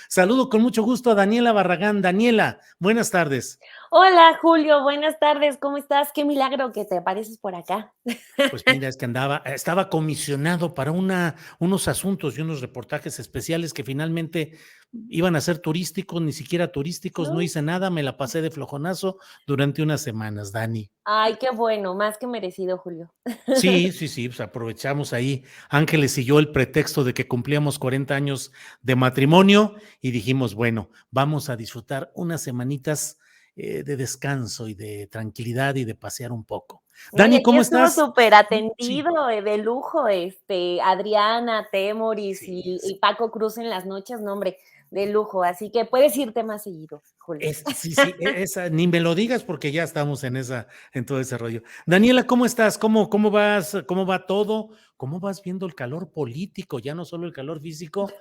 Saludo con mucho gusto a Daniela Barragán. Daniela, buenas tardes. Hola Julio, buenas tardes, ¿cómo estás? Qué milagro que te apareces por acá. Pues mira, es que estaba comisionado para unos asuntos y unos reportajes especiales que finalmente iban a ser turísticos, ni siquiera turísticos, no ¿No? hice nada, me la pasé de flojonazo durante unas semanas, Dani. Ay, qué bueno, más que merecido, Julio. Sí, sí, sí, pues aprovechamos ahí, Ángeles y yo, el pretexto de que cumplíamos 40 años de matrimonio y dijimos, bueno, vamos a disfrutar unas semanitas de descanso y de tranquilidad y de pasear un poco. No, y Dani, aquí ¿cómo estuvo estás? súper Sí, atendido, de lujo, Adriana, Temoris sí, y Paco Cruz en las noches, no, hombre, de lujo, así que puedes irte más seguido, Julio. sí, esa, ni me lo digas porque ya estamos en todo ese rollo. Daniela, ¿cómo estás? ¿Cómo vas? ¿Cómo va todo? ¿Cómo vas viendo el calor político? Ya no solo el calor físico,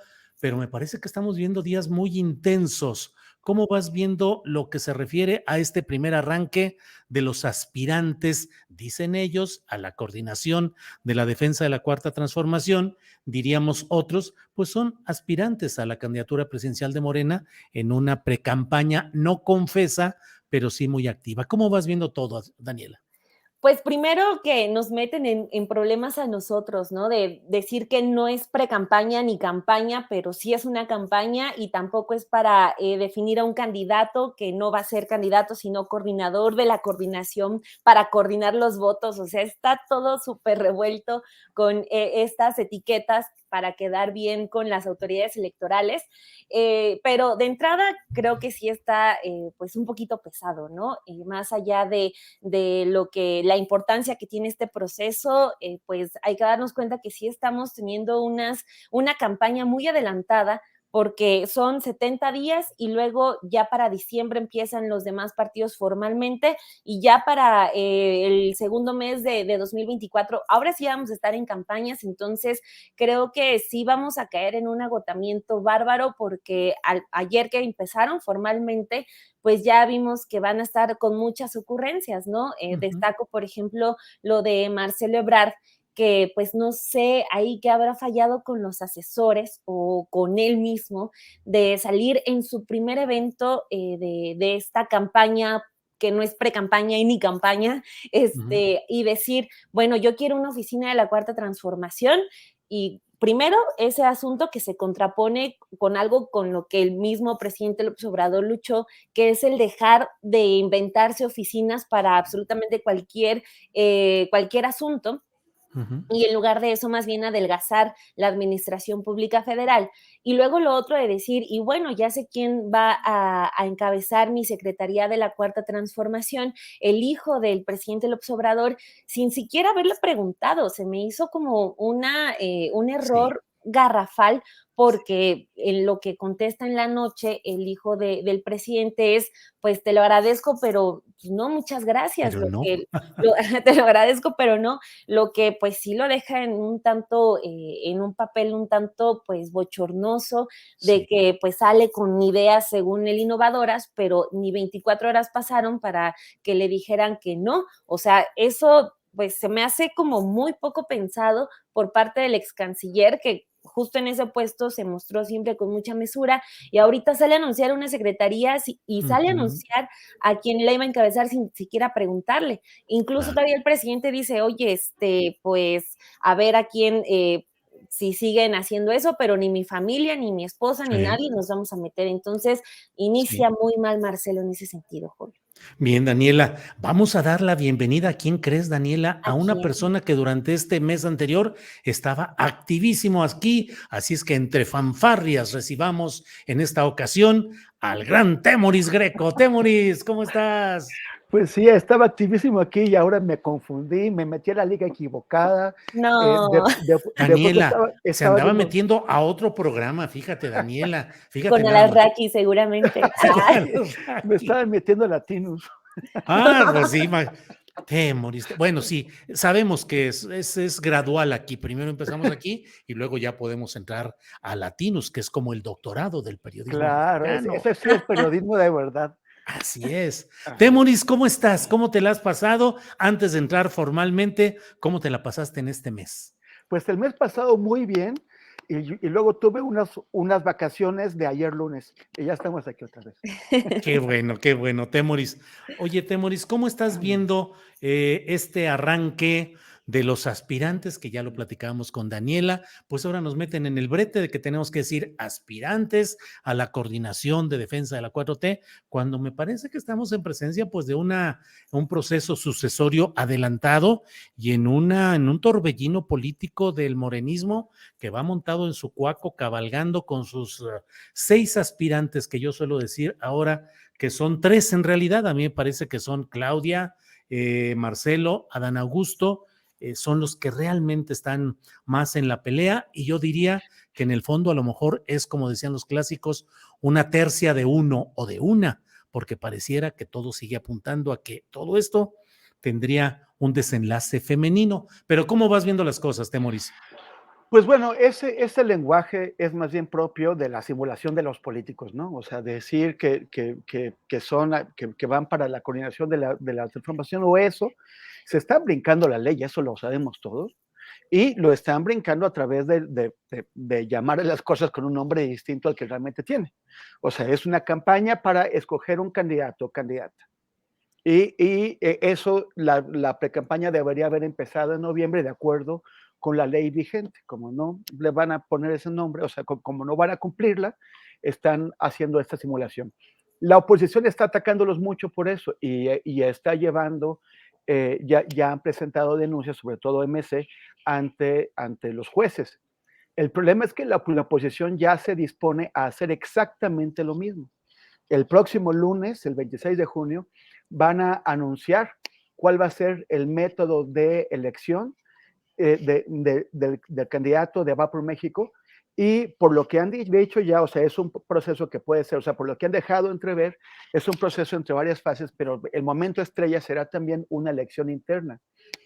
pero me parece que estamos viendo días muy intensos. ¿Cómo vas viendo lo que se refiere a este primer arranque de los aspirantes, dicen ellos, a la coordinación de la defensa de la Cuarta Transformación? Diríamos otros, pues son aspirantes a la candidatura presidencial de Morena en una precampaña no confesa, pero sí muy activa. ¿Cómo vas viendo todo, Daniela? Pues primero que nos meten en problemas a nosotros, ¿no? De decir que no es pre-campaña ni campaña, pero sí es una campaña y tampoco es para definir a un candidato que no va a ser candidato, sino coordinador de la coordinación para coordinar los votos. O sea, está todo súper revuelto con estas etiquetas para quedar bien con las autoridades electorales. Pero de entrada creo que sí está pues un poquito pesado, ¿no? Más allá de lo que la importancia que tiene este proceso, pues hay que darnos cuenta que sí estamos teniendo una campaña muy adelantada porque son 70 días y luego ya para diciembre empiezan los demás partidos formalmente y ya para el segundo mes de 2024, ahora sí vamos a estar en campañas, entonces creo que sí vamos a caer en un agotamiento bárbaro porque ayer que empezaron formalmente, pues ya vimos que van a estar con muchas ocurrencias, ¿no? Uh -huh. Destaco, por ejemplo, lo de Marcelo Ebrard, que pues no sé ahí qué habrá fallado con los asesores o con él mismo de salir en su primer evento de esta campaña que no es pre-campaña y ni campaña, Uh -huh. y decir, bueno, yo quiero una oficina de la Cuarta Transformación y primero, ese asunto que se contrapone con algo con lo que el mismo presidente López Obrador luchó, que es el dejar de inventarse oficinas para absolutamente cualquier asunto, Uh -huh. y en lugar de eso más bien adelgazar la administración pública federal. Y luego lo otro de decir, y bueno, ya sé quién va a encabezar mi Secretaría de la Cuarta Transformación, el hijo del presidente López Obrador, sin siquiera haberle preguntado, se me hizo como un Sí, error garrafal porque en lo que contesta en la noche el hijo del presidente es, pues te lo agradezco, pero no, muchas gracias, pero no. te lo agradezco, pero no, lo que pues sí lo deja en un tanto, en un papel un tanto pues bochornoso, de Sí. que pues sale con ideas según él innovadoras, pero ni 24 horas pasaron para que le dijeran que no, o sea, eso pues se me hace como muy poco pensado por parte del ex canciller que justo en ese puesto se mostró siempre con mucha mesura y ahorita sale a anunciar una secretaría y Uh sale a -huh. anunciar a quien la iba a encabezar sin siquiera preguntarle. Incluso Claro. todavía el presidente dice, oye, pues a ver a quién, si siguen haciendo eso, pero ni mi familia, ni mi esposa, ni Sí, nadie nos vamos a meter. Entonces, sí. inicia muy mal Marcelo en ese sentido, Julio. Bien, Daniela, vamos a dar la bienvenida. ¿A quién crees, Daniela? ¿A A una quién? persona que durante este mes anterior estaba activísimo aquí, así es que entre fanfarrias recibamos en esta ocasión al gran Temoris Greco. Temoris, ¿cómo estás? Pues sí, estaba activísimo aquí y ahora me confundí, me metí a la liga equivocada. No, De pronto Daniela, se estaba andaba viendo, metiendo a otro programa, fíjate, Daniela, fíjate con nada más. Alarraqui seguramente. Sí, con Ay, me Anunnaki. estaba metiendo a Latinos. Pues sí, te moriste. Bueno, sí, sabemos que es gradual aquí. Primero empezamos aquí y luego ya podemos entrar a Latinos, que es como el doctorado del periodismo Claro, mexicano. ese sí es periodismo de verdad. Así es. Ajá. Temoris, ¿cómo estás? ¿Cómo te la has pasado? Antes de entrar formalmente, ¿cómo te la pasaste en este mes? Pues el mes pasado muy bien. y luego tuve unas vacaciones de ayer lunes y ya estamos aquí otra vez. Qué bueno, Temoris. Oye, Temoris, ¿cómo estás viendo este arranque de los aspirantes, que ya lo platicábamos con Daniela? Pues ahora nos meten en el brete de que tenemos que decir aspirantes a la coordinación de defensa de la 4T, cuando me parece que estamos en presencia pues de un proceso sucesorio adelantado y en un torbellino político del morenismo que va montado en su cuaco, cabalgando con sus 6 aspirantes, que yo suelo decir ahora que son 3 en realidad. A mí me parece que son Claudia, Marcelo, Adán Augusto, son los que realmente están más en la pelea, y yo diría que en el fondo a lo mejor es, como decían los clásicos, una tercia de uno o de una, porque pareciera que todo sigue apuntando a que todo esto tendría un desenlace femenino. Pero ¿cómo vas viendo las cosas, Temoris? Pues bueno, ese lenguaje es más bien propio de la simulación de los políticos, ¿no? O sea, decir que van para la coordinación de la transformación o eso, se están brincando la ley, eso lo sabemos todos, y lo están brincando a través de llamar a las cosas con un nombre distinto al que realmente tiene. O sea, es una campaña para escoger un candidato o candidata. Eso, la precampaña debería haber empezado en noviembre de acuerdo con la ley vigente. Como no le van a poner ese nombre, o sea, como no van a cumplirla, están haciendo esta simulación. La oposición está atacándolos mucho por eso y está llevando, ya han presentado denuncias, sobre todo MC, ante los jueces. El problema es que la oposición ya se dispone a hacer exactamente lo mismo. El próximo lunes, el 26 de junio, van a anunciar cuál va a ser el método de elección del candidato de Va por México, y por lo que han dicho ya, o sea, es un proceso que puede ser, o sea, por lo que han dejado entrever, es un proceso entre varias fases, pero el momento estrella será también una elección interna,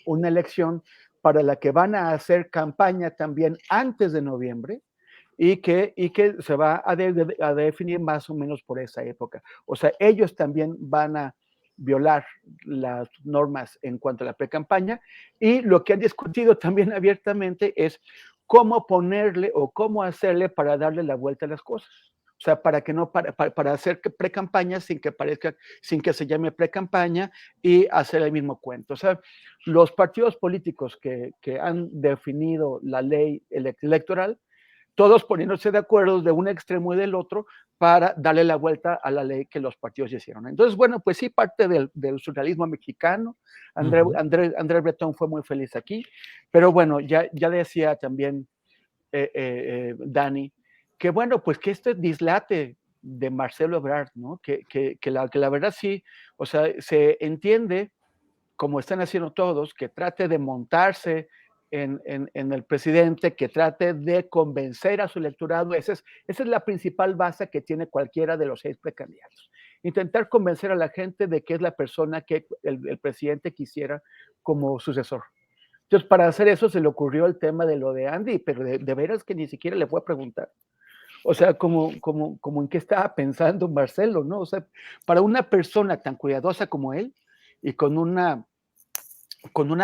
una elección para la que van a hacer campaña también antes de noviembre, y que se va a definir más o menos por esa época. O sea, ellos también van a violar las normas en cuanto a la pre-campaña, y lo que han discutido también abiertamente es cómo ponerle o cómo hacerle para darle la vuelta a las cosas. O sea, para que no, para hacer pre-campaña sin que parezca, sin que se llame pre-campaña, y hacer el mismo cuento. O sea, los partidos políticos que han definido la ley electoral, todos poniéndose de acuerdo de un extremo y del otro para darle la vuelta a la ley que los partidos hicieron. Entonces, bueno, pues sí, parte del surrealismo mexicano. Andrés Breton fue muy feliz aquí, pero bueno, ya decía también Dani, que bueno, pues que este dislate de Marcelo Ebrard, ¿no? Que la verdad sí, o sea, se entiende, como están haciendo todos, que trate de montarse en el presidente, que trate de convencer a su electorado. Esa es la principal base que tiene cualquiera de los 6 precandidatos. Intentar convencer a la gente de que es la persona que el presidente quisiera como sucesor. Entonces, para hacer eso se le ocurrió el tema de lo de Andy, pero de veras que ni siquiera le fue a preguntar. O sea, como en qué estaba pensando Marcelo, ¿no? O sea, para una persona tan cuidadosa como él y con una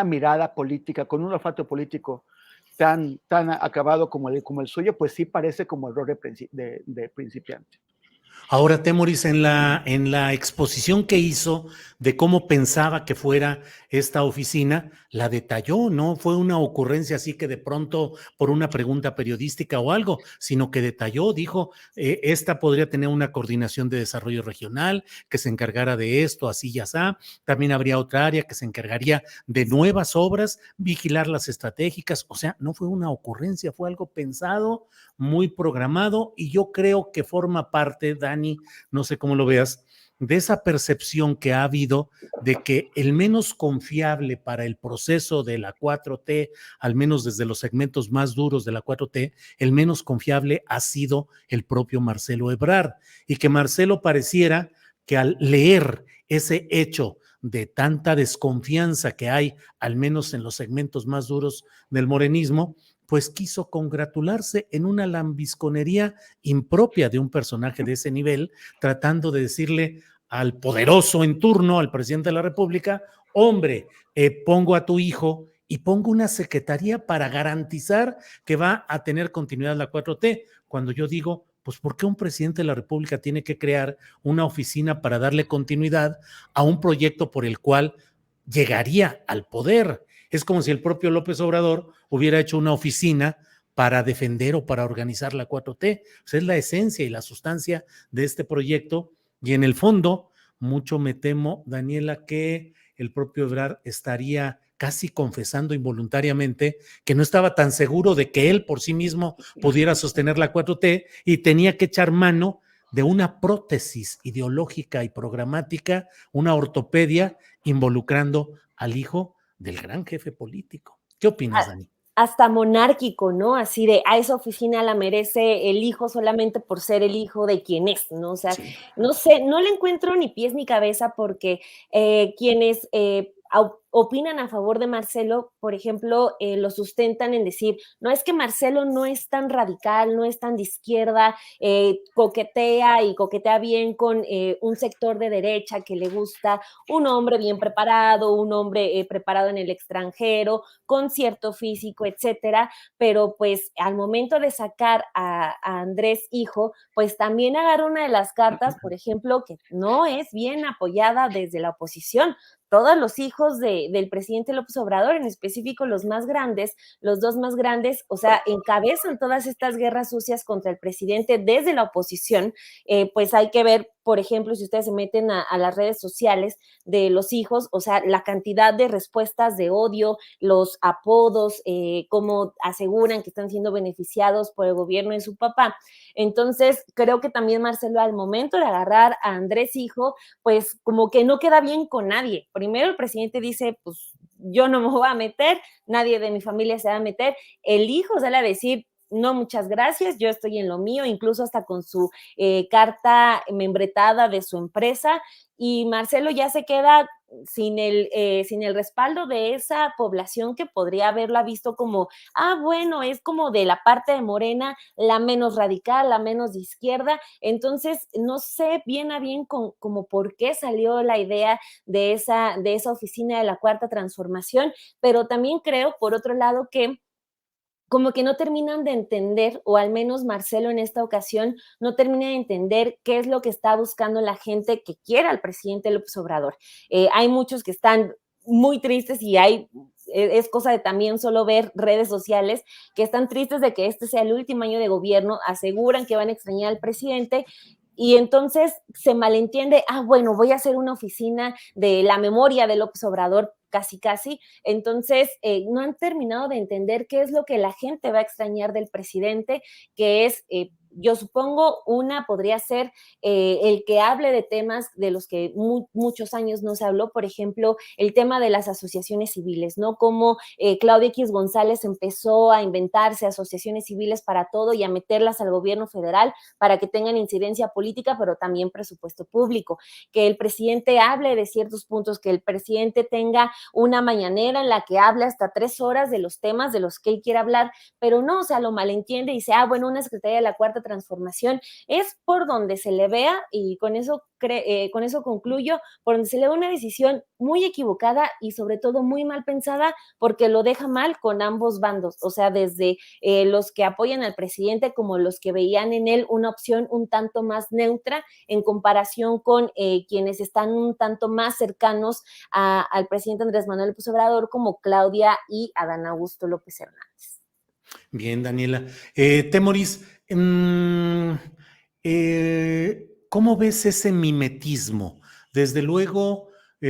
mirada política, con un olfato político tan acabado como el suyo, pues sí parece como error de principiante. Ahora, Temoris, en la exposición que hizo de cómo pensaba que fuera esta oficina, la detalló, no fue una ocurrencia así que de pronto por una pregunta periodística o algo, sino que detalló, dijo, esta podría tener una coordinación de desarrollo regional que se encargara de esto, así y así. También habría otra área que se encargaría de nuevas obras, vigilar las estratégicas. O sea, no fue una ocurrencia, fue algo pensado, muy programado, y yo creo que forma parte, Dani, no sé cómo lo veas, de esa percepción que ha habido de que el menos confiable para el proceso de la 4T, al menos desde los segmentos más duros de la 4T, el menos confiable ha sido el propio Marcelo Ebrard, y que Marcelo pareciera que al leer ese hecho de tanta desconfianza que hay, al menos en los segmentos más duros del morenismo, pues quiso congratularse en una lambisconería impropia de un personaje de ese nivel, tratando de decirle al poderoso en turno, al presidente de la República, hombre, pongo a tu hijo y pongo una secretaría para garantizar que va a tener continuidad la 4T. Cuando yo digo, pues, ¿por qué un presidente de la República tiene que crear una oficina para darle continuidad a un proyecto por el cual llegaría al poder? Es como si el propio López Obrador hubiera hecho una oficina para defender o para organizar la 4T. O sea, es la esencia y la sustancia de este proyecto, y en el fondo, mucho me temo, Daniela, que el propio Ebrard estaría casi confesando involuntariamente que no estaba tan seguro de que él por sí mismo pudiera sostener la 4T y tenía que echar mano de una prótesis ideológica y programática, una ortopedia involucrando al hijo del gran jefe político. ¿Qué opinas, Dani? Hasta monárquico, ¿no? Así de, a esa oficina la merece el hijo solamente por ser el hijo de quien es, ¿no? O sea, Sí. no sé, no le encuentro ni pies ni cabeza porque quienes opinan a favor de Marcelo, por ejemplo, lo sustentan en decir, no es que Marcelo no es tan radical, no es tan de izquierda, coquetea y coquetea bien con un sector de derecha que le gusta, un hombre bien preparado, un hombre preparado en el extranjero, con cierto físico, etcétera, pero pues al momento de sacar a Andrés hijo, pues también agarra una de las cartas, por ejemplo, que no es bien apoyada desde la oposición. Todos los hijos del presidente López Obrador, en específico los más grandes, los dos más grandes, o sea, encabezan todas estas guerras sucias contra el presidente desde la oposición. Pues hay que ver, por ejemplo, si ustedes se meten a las redes sociales de los hijos, o sea, la cantidad de respuestas de odio, los apodos, cómo aseguran que están siendo beneficiados por el gobierno de su papá. Entonces, creo que también Marcelo, al momento de agarrar a Andrés hijo, pues como que no queda bien con nadie. Primero el presidente dice, pues yo no me voy a meter, nadie de mi familia se va a meter. El hijo sale a decir, no, muchas gracias, yo estoy en lo mío, incluso hasta con su carta membretada de su empresa, y Marcelo ya se queda sin el respaldo de esa población que podría haberla visto como, bueno, es como de la parte de Morena, la menos radical, la menos de izquierda. Entonces, no sé bien a bien como por qué salió la idea de esa oficina de la Cuarta Transformación, pero también creo, por otro lado, que como que no terminan de entender, o al menos Marcelo en esta ocasión no termina de entender qué es lo que está buscando la gente que quiera al presidente López Obrador. Hay muchos que están muy tristes y es cosa de también solo ver redes sociales que están tristes de que este sea el último año de gobierno, aseguran que van a extrañar al presidente y entonces se malentiende, bueno, voy a hacer una oficina de la memoria de López Obrador, casi casi. Entonces, no han terminado de entender qué es lo que la gente va a extrañar del presidente, que es, yo supongo, una podría ser el que hable de temas de los que muchos años no se habló, por ejemplo, el tema de las asociaciones civiles, ¿no? Como Claudia X González empezó a inventarse asociaciones civiles para todo y a meterlas al gobierno federal para que tengan incidencia política, pero también presupuesto público. Que el presidente hable de ciertos puntos, que el presidente tenga una mañanera en la que habla hasta 3 horas de los temas de los que él quiere hablar, pero no, o sea, lo malentiende y dice, bueno, una secretaría de la Cuarta Transformación es por donde se le vea, y con eso concluyo, por donde se le ve una decisión muy equivocada y sobre todo muy mal pensada, porque lo deja mal con ambos bandos, o sea, desde los que apoyan al presidente como los que veían en él una opción un tanto más neutra en comparación con quienes están un tanto más cercanos al presidente Andrés Manuel López Obrador, como Claudia y Adán Augusto López Hernández. Bien, Daniela. Temoris, ¿cómo ves ese mimetismo? Desde luego,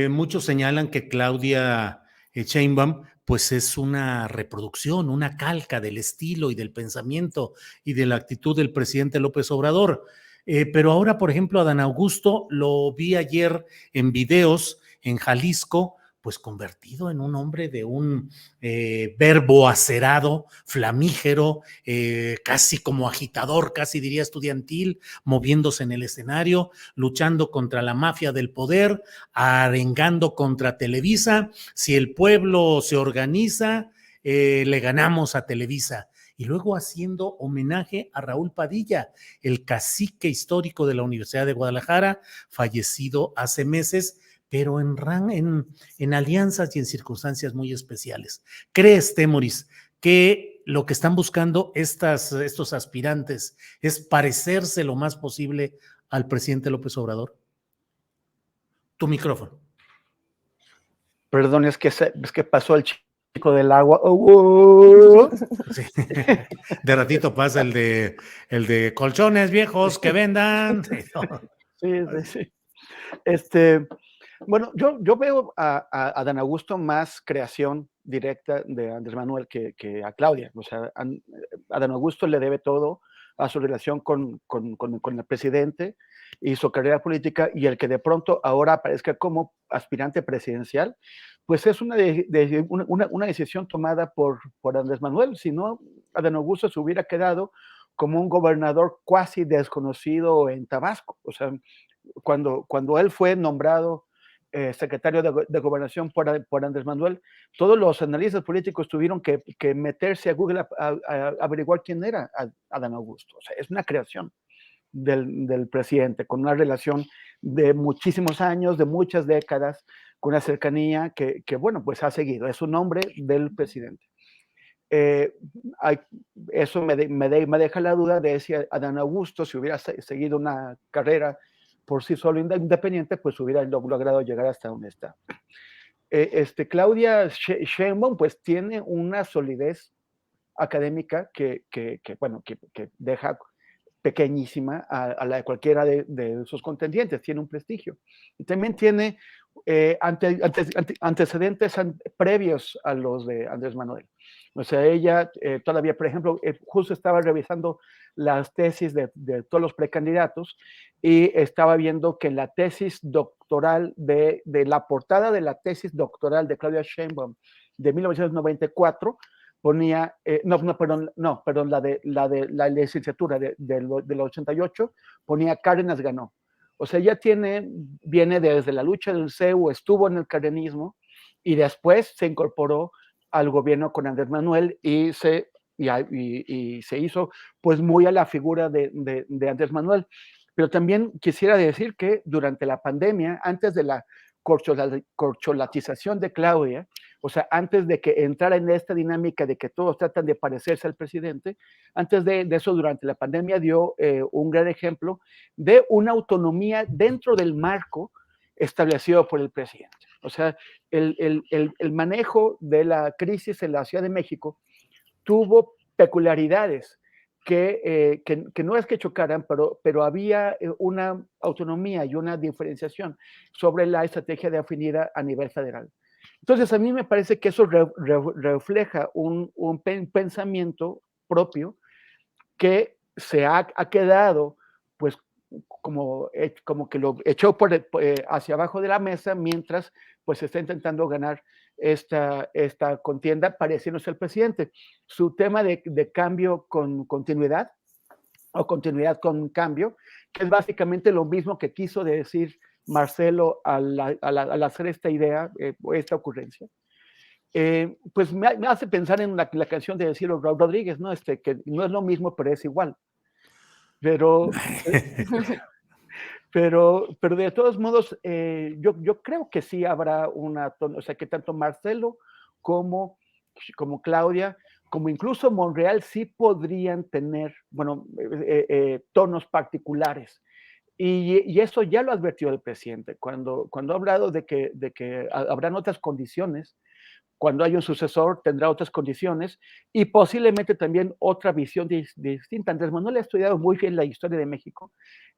muchos señalan que Claudia Sheinbaum pues es una reproducción, una calca del estilo y del pensamiento y de la actitud del presidente López Obrador. Pero ahora, por ejemplo, Adán Augusto lo vi ayer en videos en Jalisco, pues convertido en un hombre de un verbo acerado, flamígero, casi como agitador, casi diría estudiantil, moviéndose en el escenario, luchando contra la mafia del poder, arengando contra Televisa. Si el pueblo se organiza, le ganamos a Televisa. Y luego haciendo homenaje a Raúl Padilla, el cacique histórico de la Universidad de Guadalajara, fallecido hace meses, pero en alianzas y en circunstancias muy especiales. ¿Crees, Temoris, que lo que están buscando estos aspirantes es parecerse lo más posible al presidente López Obrador? Tu micrófono. Perdón, es que pasó el chico del agua. Sí. De ratito pasa el de colchones viejos que vendan. Sí, sí, sí. Bueno, yo veo a Dan Augusto más creación directa de Andrés Manuel que a Claudia. O sea, a Dan Augusto le debe todo a su relación con el presidente y su carrera política, y el que de pronto ahora aparezca como aspirante presidencial, pues es una decisión tomada por Andrés Manuel. Si no, Adán Augusto se hubiera quedado como un gobernador cuasi desconocido en Tabasco. O sea, cuando él fue nombrado secretario de Gobernación por Andrés Manuel, todos los analistas políticos tuvieron que meterse a Google a averiguar quién era Adán Augusto. O sea, es una creación del presidente, con una relación de muchísimos años, de muchas décadas, con una cercanía bueno, pues ha seguido. Es un nombre del presidente. Eh, hay, eso me deja la duda de si Adán Augusto, si hubiera seguido una carrera por sí solo independiente, pues hubiera logrado llegar hasta donde está. Claudia Sheinbaum pues tiene una solidez académica bueno, que deja pequeñísima a la de cualquiera de sus contendientes, tiene un prestigio. Y también tiene antecedentes previos a los de Andrés Manuel. O sea, ella todavía, por ejemplo, justo estaba revisando las tesis de todos los precandidatos y estaba viendo que la tesis doctoral de la portada de la tesis doctoral de Claudia Sheinbaum de 1994 ponía, perdón, la licenciatura del 88, ponía Cárdenas ganó. O sea, ya viene desde la lucha del CEU, estuvo en el cardenismo y después se incorporó al gobierno con Andrés Manuel y se hizo pues muy a la figura de Andrés Manuel. Pero también quisiera decir que durante la pandemia, antes de la corcholatización de Claudia, o sea, antes de que entrara en esta dinámica de que todos tratan de parecerse al presidente, antes de eso, durante la pandemia, dio un gran ejemplo de una autonomía dentro del marco establecido por el presidente. O sea, el manejo de la crisis en la Ciudad de México tuvo peculiaridades que no es que chocaran, pero había una autonomía y una diferenciación sobre la estrategia de afinidad a nivel federal. Entonces, a mí me parece que eso refleja un pensamiento propio que se ha quedado, pues, como que lo echó hacia abajo de la mesa mientras, pues, está intentando ganar esta contienda pareciéndose al presidente. Su tema de cambio con continuidad o continuidad con cambio, que es básicamente lo mismo que quiso decir Marcelo al hacer esta idea, esta ocurrencia. Pues me hace pensar en la canción de Ciro Rodríguez, ¿no? Que no es lo mismo, pero es igual. Pero de todos modos, yo creo que sí habrá o sea, que tanto Marcelo como Claudia, como incluso Monreal, sí podrían tener, bueno, tonos particulares. Y eso ya lo advirtió el presidente cuando ha hablado de que habrán otras condiciones. Cuando hay un sucesor tendrá otras condiciones y posiblemente también otra visión distinta. Andrés Manuel ha estudiado muy bien la historia de México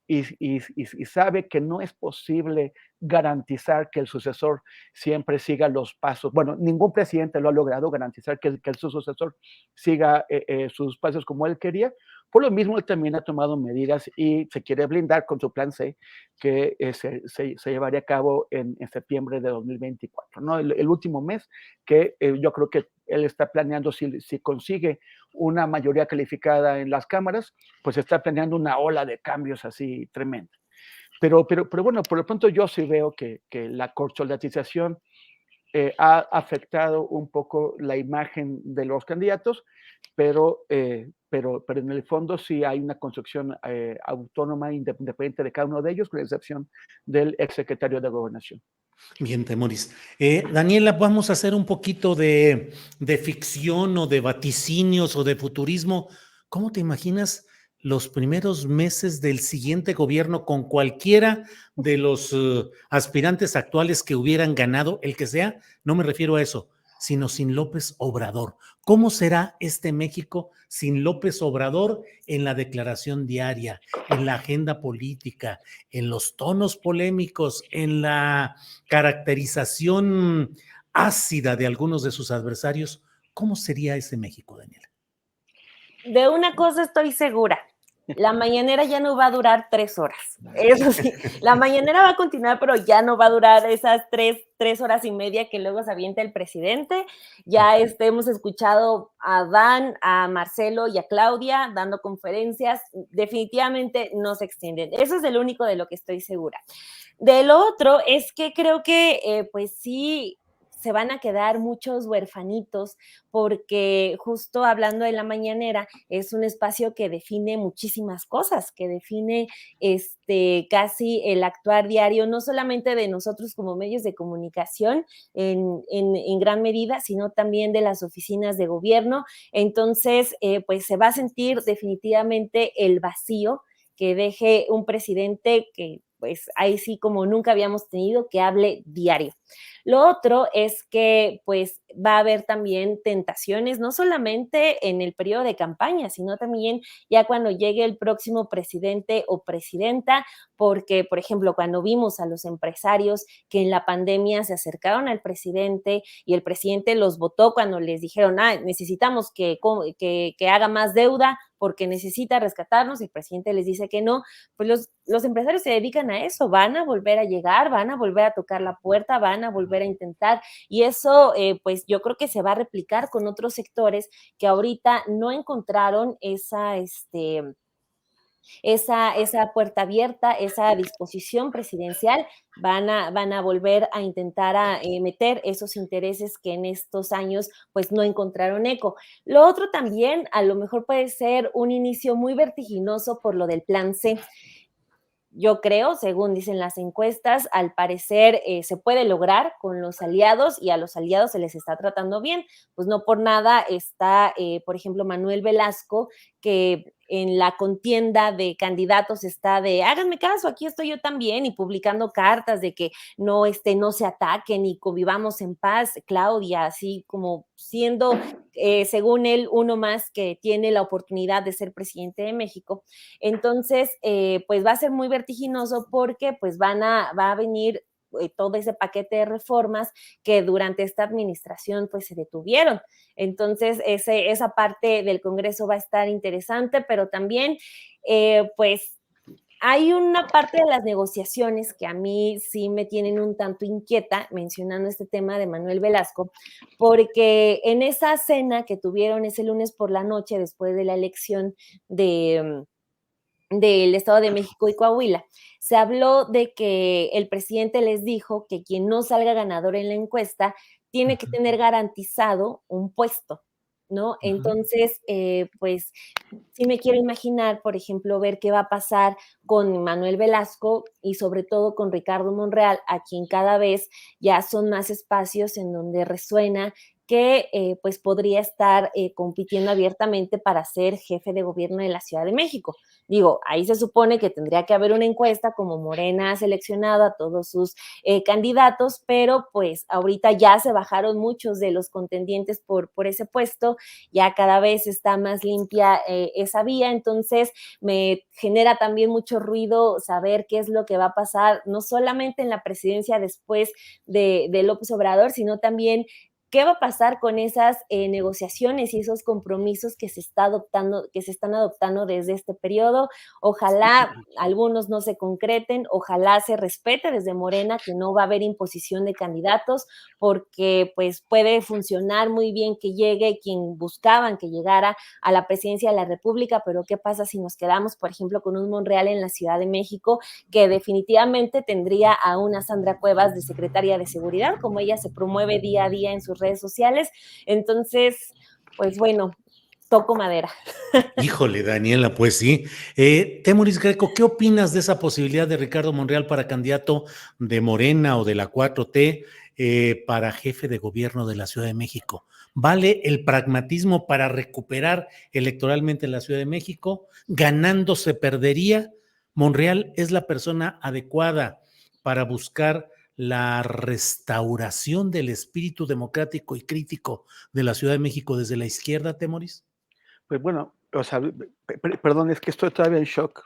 y sabe que no es posible garantizar que el sucesor siempre siga los pasos. Bueno, ningún presidente lo ha logrado garantizar que el sucesor siga sus pasos como él quería. Por lo mismo, él también ha tomado medidas y se quiere blindar con su plan C, que se llevaría a cabo en septiembre de 2024, ¿no? El último mes que yo creo que él está planeando, si consigue una mayoría calificada en las cámaras, pues está planeando una ola de cambios así tremenda. Pero bueno, por lo pronto yo sí veo que la corcholatización ha afectado un poco la imagen de los candidatos, pero en el fondo sí hay una construcción autónoma, independiente de cada uno de ellos, con excepción del exsecretario de Gobernación. Bien, Temoris. Daniela, vamos a hacer un poquito de ficción o de vaticinios o de futurismo. ¿Cómo te imaginas los primeros meses del siguiente gobierno con cualquiera de los aspirantes actuales que hubieran ganado, el que sea? No me refiero a eso, sino sin López Obrador. ¿Cómo será este México sin López Obrador en la declaración diaria, en la agenda política, en los tonos polémicos, en la caracterización ácida de algunos de sus adversarios? ¿Cómo sería ese México, Daniela? De una cosa estoy segura, la mañanera ya no va a durar 3 horas. Eso sí, la mañanera va a continuar, pero ya no va a durar esas 3 horas y media que luego se avienta el presidente. Ya hemos escuchado a Dan, a Marcelo y a Claudia dando conferencias. Definitivamente no se extienden. Eso es el único de lo que estoy segura. De lo otro es que creo que pues sí se van a quedar muchos huerfanitos, porque justo hablando de la mañanera, es un espacio que define muchísimas cosas, que define casi el actuar diario, no solamente de nosotros como medios de comunicación en gran medida, sino también de las oficinas de gobierno. Entonces, pues se va a sentir definitivamente el vacío que deje un presidente que pues ahí sí como nunca habíamos tenido, que hable diario. Lo otro es que pues va a haber también tentaciones, no solamente en el periodo de campaña, sino también ya cuando llegue el próximo presidente o presidenta, porque, por ejemplo, cuando vimos a los empresarios que en la pandemia se acercaron al presidente y el presidente los votó cuando les dijeron, necesitamos que haga más deuda porque necesita rescatarnos, y el presidente les dice que no, pues los empresarios se dedican a eso, van a volver a llegar, van a volver a tocar la puerta, van a volver a intentar, y eso pues yo creo que se va a replicar con otros sectores que ahorita no encontraron esa puerta abierta, esa disposición presidencial. Van a volver a intentar meter esos intereses que en estos años pues no encontraron eco. Lo otro también a lo mejor puede ser un inicio muy vertiginoso por lo del plan C. Yo creo, según dicen las encuestas, al parecer se puede lograr con los aliados, y a los aliados se les está tratando bien. Pues no por nada está, por ejemplo, Manuel Velasco, que en la contienda de candidatos está de háganme caso, aquí estoy yo también, y publicando cartas de que no se ataquen y convivamos en paz. Claudia, así como siendo, según él, uno más que tiene la oportunidad de ser presidente de México. Entonces, pues va a ser muy vertiginoso, porque pues va a venir todo ese paquete de reformas que durante esta administración pues se detuvieron. Entonces, esa parte del Congreso va a estar interesante, pero también pues hay una parte de las negociaciones que a mí sí me tienen un tanto inquieta, mencionando este tema de Manuel Velasco, porque en esa cena que tuvieron ese lunes por la noche después de la elección del Estado de México y Coahuila, se habló de que el presidente les dijo que quien no salga ganador en la encuesta tiene que tener garantizado un puesto, ¿no? Entonces, pues sí me quiero imaginar, por ejemplo, ver qué va a pasar con Manuel Velasco y sobre todo con Ricardo Monreal, a quien cada vez ya son más espacios en donde resuena que pues podría estar compitiendo abiertamente para ser jefe de gobierno de la Ciudad de México. Digo, ahí se supone que tendría que haber una encuesta, como Morena ha seleccionado a todos sus candidatos, pero pues ahorita ya se bajaron muchos de los contendientes por ese puesto, ya cada vez está más limpia esa vía. Entonces me genera también mucho ruido saber qué es lo que va a pasar, no solamente en la presidencia después de López Obrador, sino también ¿qué va a pasar con esas negociaciones y esos compromisos que se están adoptando desde este periodo? Ojalá algunos no se concreten, ojalá se respete desde Morena que no va a haber imposición de candidatos, porque pues puede funcionar muy bien que llegue quien buscaban que llegara a la presidencia de la República, pero ¿qué pasa si nos quedamos, por ejemplo, con un Monreal en la Ciudad de México, que definitivamente tendría a una Sandra Cuevas de secretaria de Seguridad, como ella se promueve día a día en sus redes sociales? Entonces, pues bueno, toco madera. Híjole, Daniela, pues sí. Temoris Greco, ¿qué opinas de esa posibilidad de Ricardo Monreal para candidato de Morena o de la 4T para jefe de gobierno de la Ciudad de México? ¿Vale el pragmatismo para recuperar electoralmente la Ciudad de México? ¿Ganando se perdería? ¿Monreal es la persona adecuada para buscar la restauración del espíritu democrático y crítico de la Ciudad de México desde la izquierda, Temoris? Pues bueno, o sea, perdón, es que estoy todavía en shock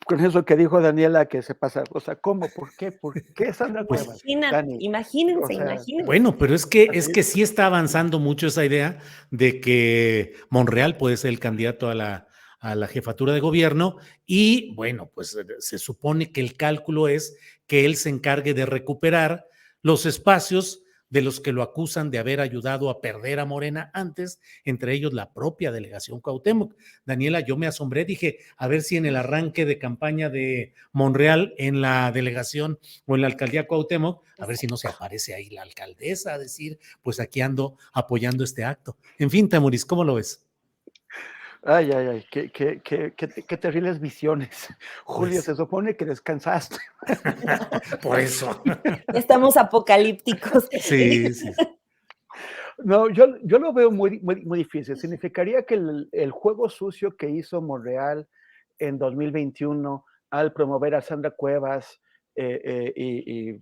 con eso que dijo Daniela, que se pasa, o sea, ¿cómo? ¿Por qué? ¿Por qué Sandra Cuevas? Dani, o sea, Imagínense. bueno, pero es que sí está avanzando mucho esa idea de que Monreal puede ser el candidato a la jefatura de gobierno y bueno, pues se supone que el cálculo es que él se encargue de recuperar los espacios de los que lo acusan de haber ayudado a perder a Morena antes, entre ellos la propia delegación Cuauhtémoc. Daniela, yo me asombré, dije, a ver si en el arranque de campaña de Monreal en la delegación o en la alcaldía Cuauhtémoc, a ver si no se aparece ahí la alcaldesa a decir, pues aquí ando apoyando este acto. En fin, Temoris, ¿cómo lo ves? ay, ay, ay, qué terribles visiones. Julio, Pues, se supone que descansaste. por eso. Estamos apocalípticos. Sí, sí. No, yo lo veo muy difícil. Significaría que el juego sucio que hizo Monreal en 2021 al promover a Sandra Cuevas y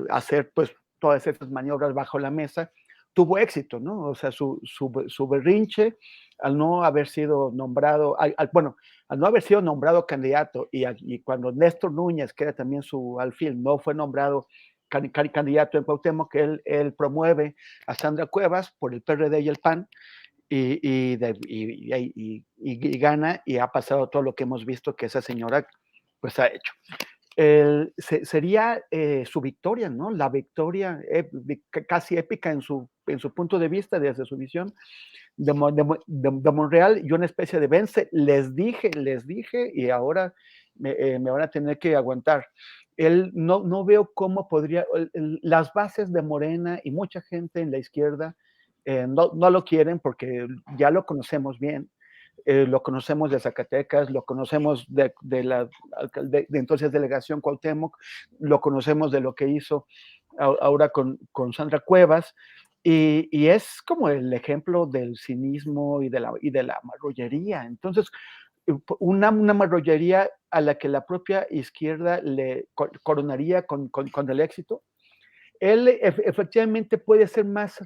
hacer pues todas esas maniobras bajo la mesa, tuvo éxito, ¿no? O sea, su berrinche al no haber sido nombrado, bueno, al no haber sido nombrado candidato y cuando Néstor Núñez, que era también su alfil, no fue nombrado candidato en Cuauhtémoc, que él promueve a Sandra Cuevas por el PRD y el PAN, y gana, y ha pasado todo lo que hemos visto que esa señora pues ha hecho. Sería su victoria, ¿no? La victoria casi épica en su punto de vista, desde su visión de Monreal, y una especie de vence, les dije, y ahora me van a tener que aguantar. Él no veo cómo podría, las bases de Morena y mucha gente en la izquierda no lo quieren porque ya lo conocemos bien. Lo conocemos de Zacatecas, lo conocemos de entonces delegación Cuauhtémoc, lo conocemos de lo que hizo ahora con Sandra Cuevas, y es como el ejemplo del cinismo y de la marrullería. Entonces, una marrullería a la que la propia izquierda le coronaría con el éxito. Él efectivamente puede ser más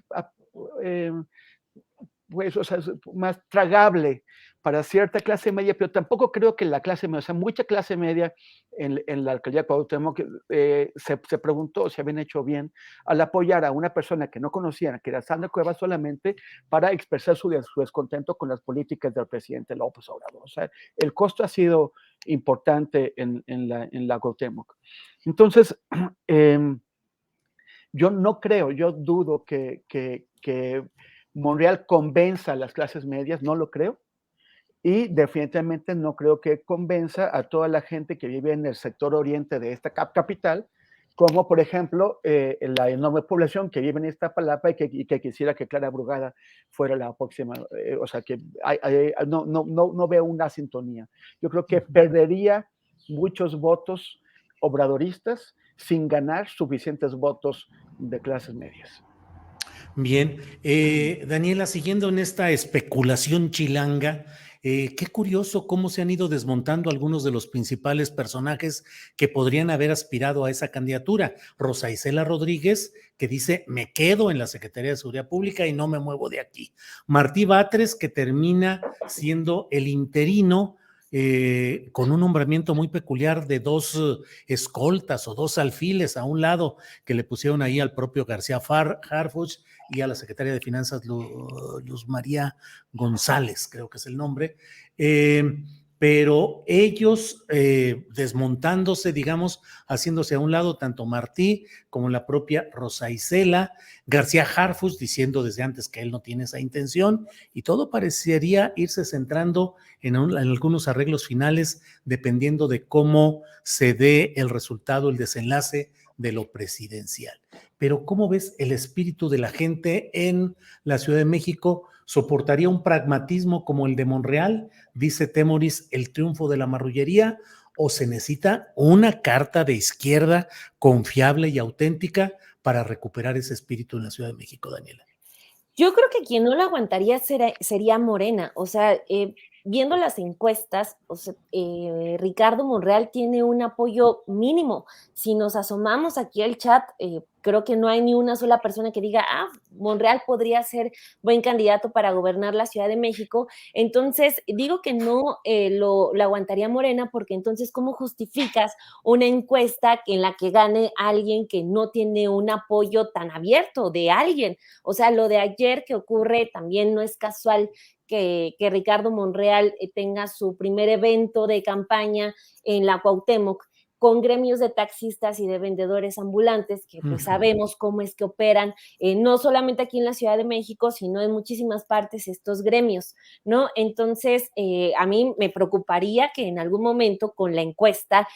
pues, o sea, más tragable para cierta clase media, pero tampoco creo que la clase media, o sea, mucha clase media en la alcaldía de Cuauhtémoc se preguntó si habían hecho bien al apoyar a una persona que no conocían, que era Sandra Cuevas, solamente para expresar su descontento con las políticas del presidente López Obrador. O sea, el costo ha sido importante en la Cuauhtémoc. Entonces, yo no creo, yo dudo que Monreal convenza a las clases medias, no lo creo, y definitivamente no creo que convenza a toda la gente que vive en el sector oriente de esta capital, como por ejemplo la enorme población que vive en Iztapalapa y que quisiera que Clara Brugada fuera la próxima, o sea que no veo una sintonía. Yo creo que perdería muchos votos obradoristas sin ganar suficientes votos de clases medias. Bien, Daniela, siguiendo en esta especulación chilanga, qué curioso cómo se han ido desmontando algunos de los principales personajes que podrían haber aspirado a esa candidatura. Rosa Isela Rodríguez, que dice, me quedo en la Secretaría de Seguridad Pública y no me muevo de aquí. Martí Batres, que termina siendo el interino con un nombramiento muy peculiar de dos escoltas o dos alfiles a un lado que le pusieron ahí al propio García Harfuch y a la secretaria de Finanzas Luz María González, creo que es el nombre, pero ellos desmontándose, digamos, haciéndose a un lado tanto Martí como la propia Rosa Isela, García Harfuch diciendo desde antes que él no tiene esa intención, y todo parecería irse centrando en algunos arreglos finales dependiendo de cómo se dé el resultado, el desenlace de lo presidencial. Pero ¿cómo ves el espíritu de la gente en la Ciudad de México ¿Soportaría un pragmatismo como el de Monreal? Dice Temoris, el triunfo de la marrullería, o se necesita una carta de izquierda confiable y auténtica para recuperar ese espíritu en la Ciudad de México, Daniela. Yo creo que quien no lo aguantaría sería Morena. O sea, viendo las encuestas, o sea, Ricardo Monreal tiene un apoyo mínimo. Si nos asomamos aquí al chat, creo que no hay ni una sola persona que diga, Monreal podría ser buen candidato para gobernar la Ciudad de México. Entonces, digo que no lo aguantaría Morena, porque entonces, ¿cómo justificas una encuesta en la que gane alguien que no tiene un apoyo tan abierto de alguien? O sea, lo de ayer que ocurre también no es casual que Ricardo Monreal tenga su primer evento de campaña en la Cuauhtémoc con gremios de taxistas y de vendedores ambulantes, que pues sabemos cómo es que operan, no solamente aquí en la Ciudad de México, sino en muchísimas partes estos gremios, ¿no? Entonces, a mí me preocuparía que en algún momento con la encuesta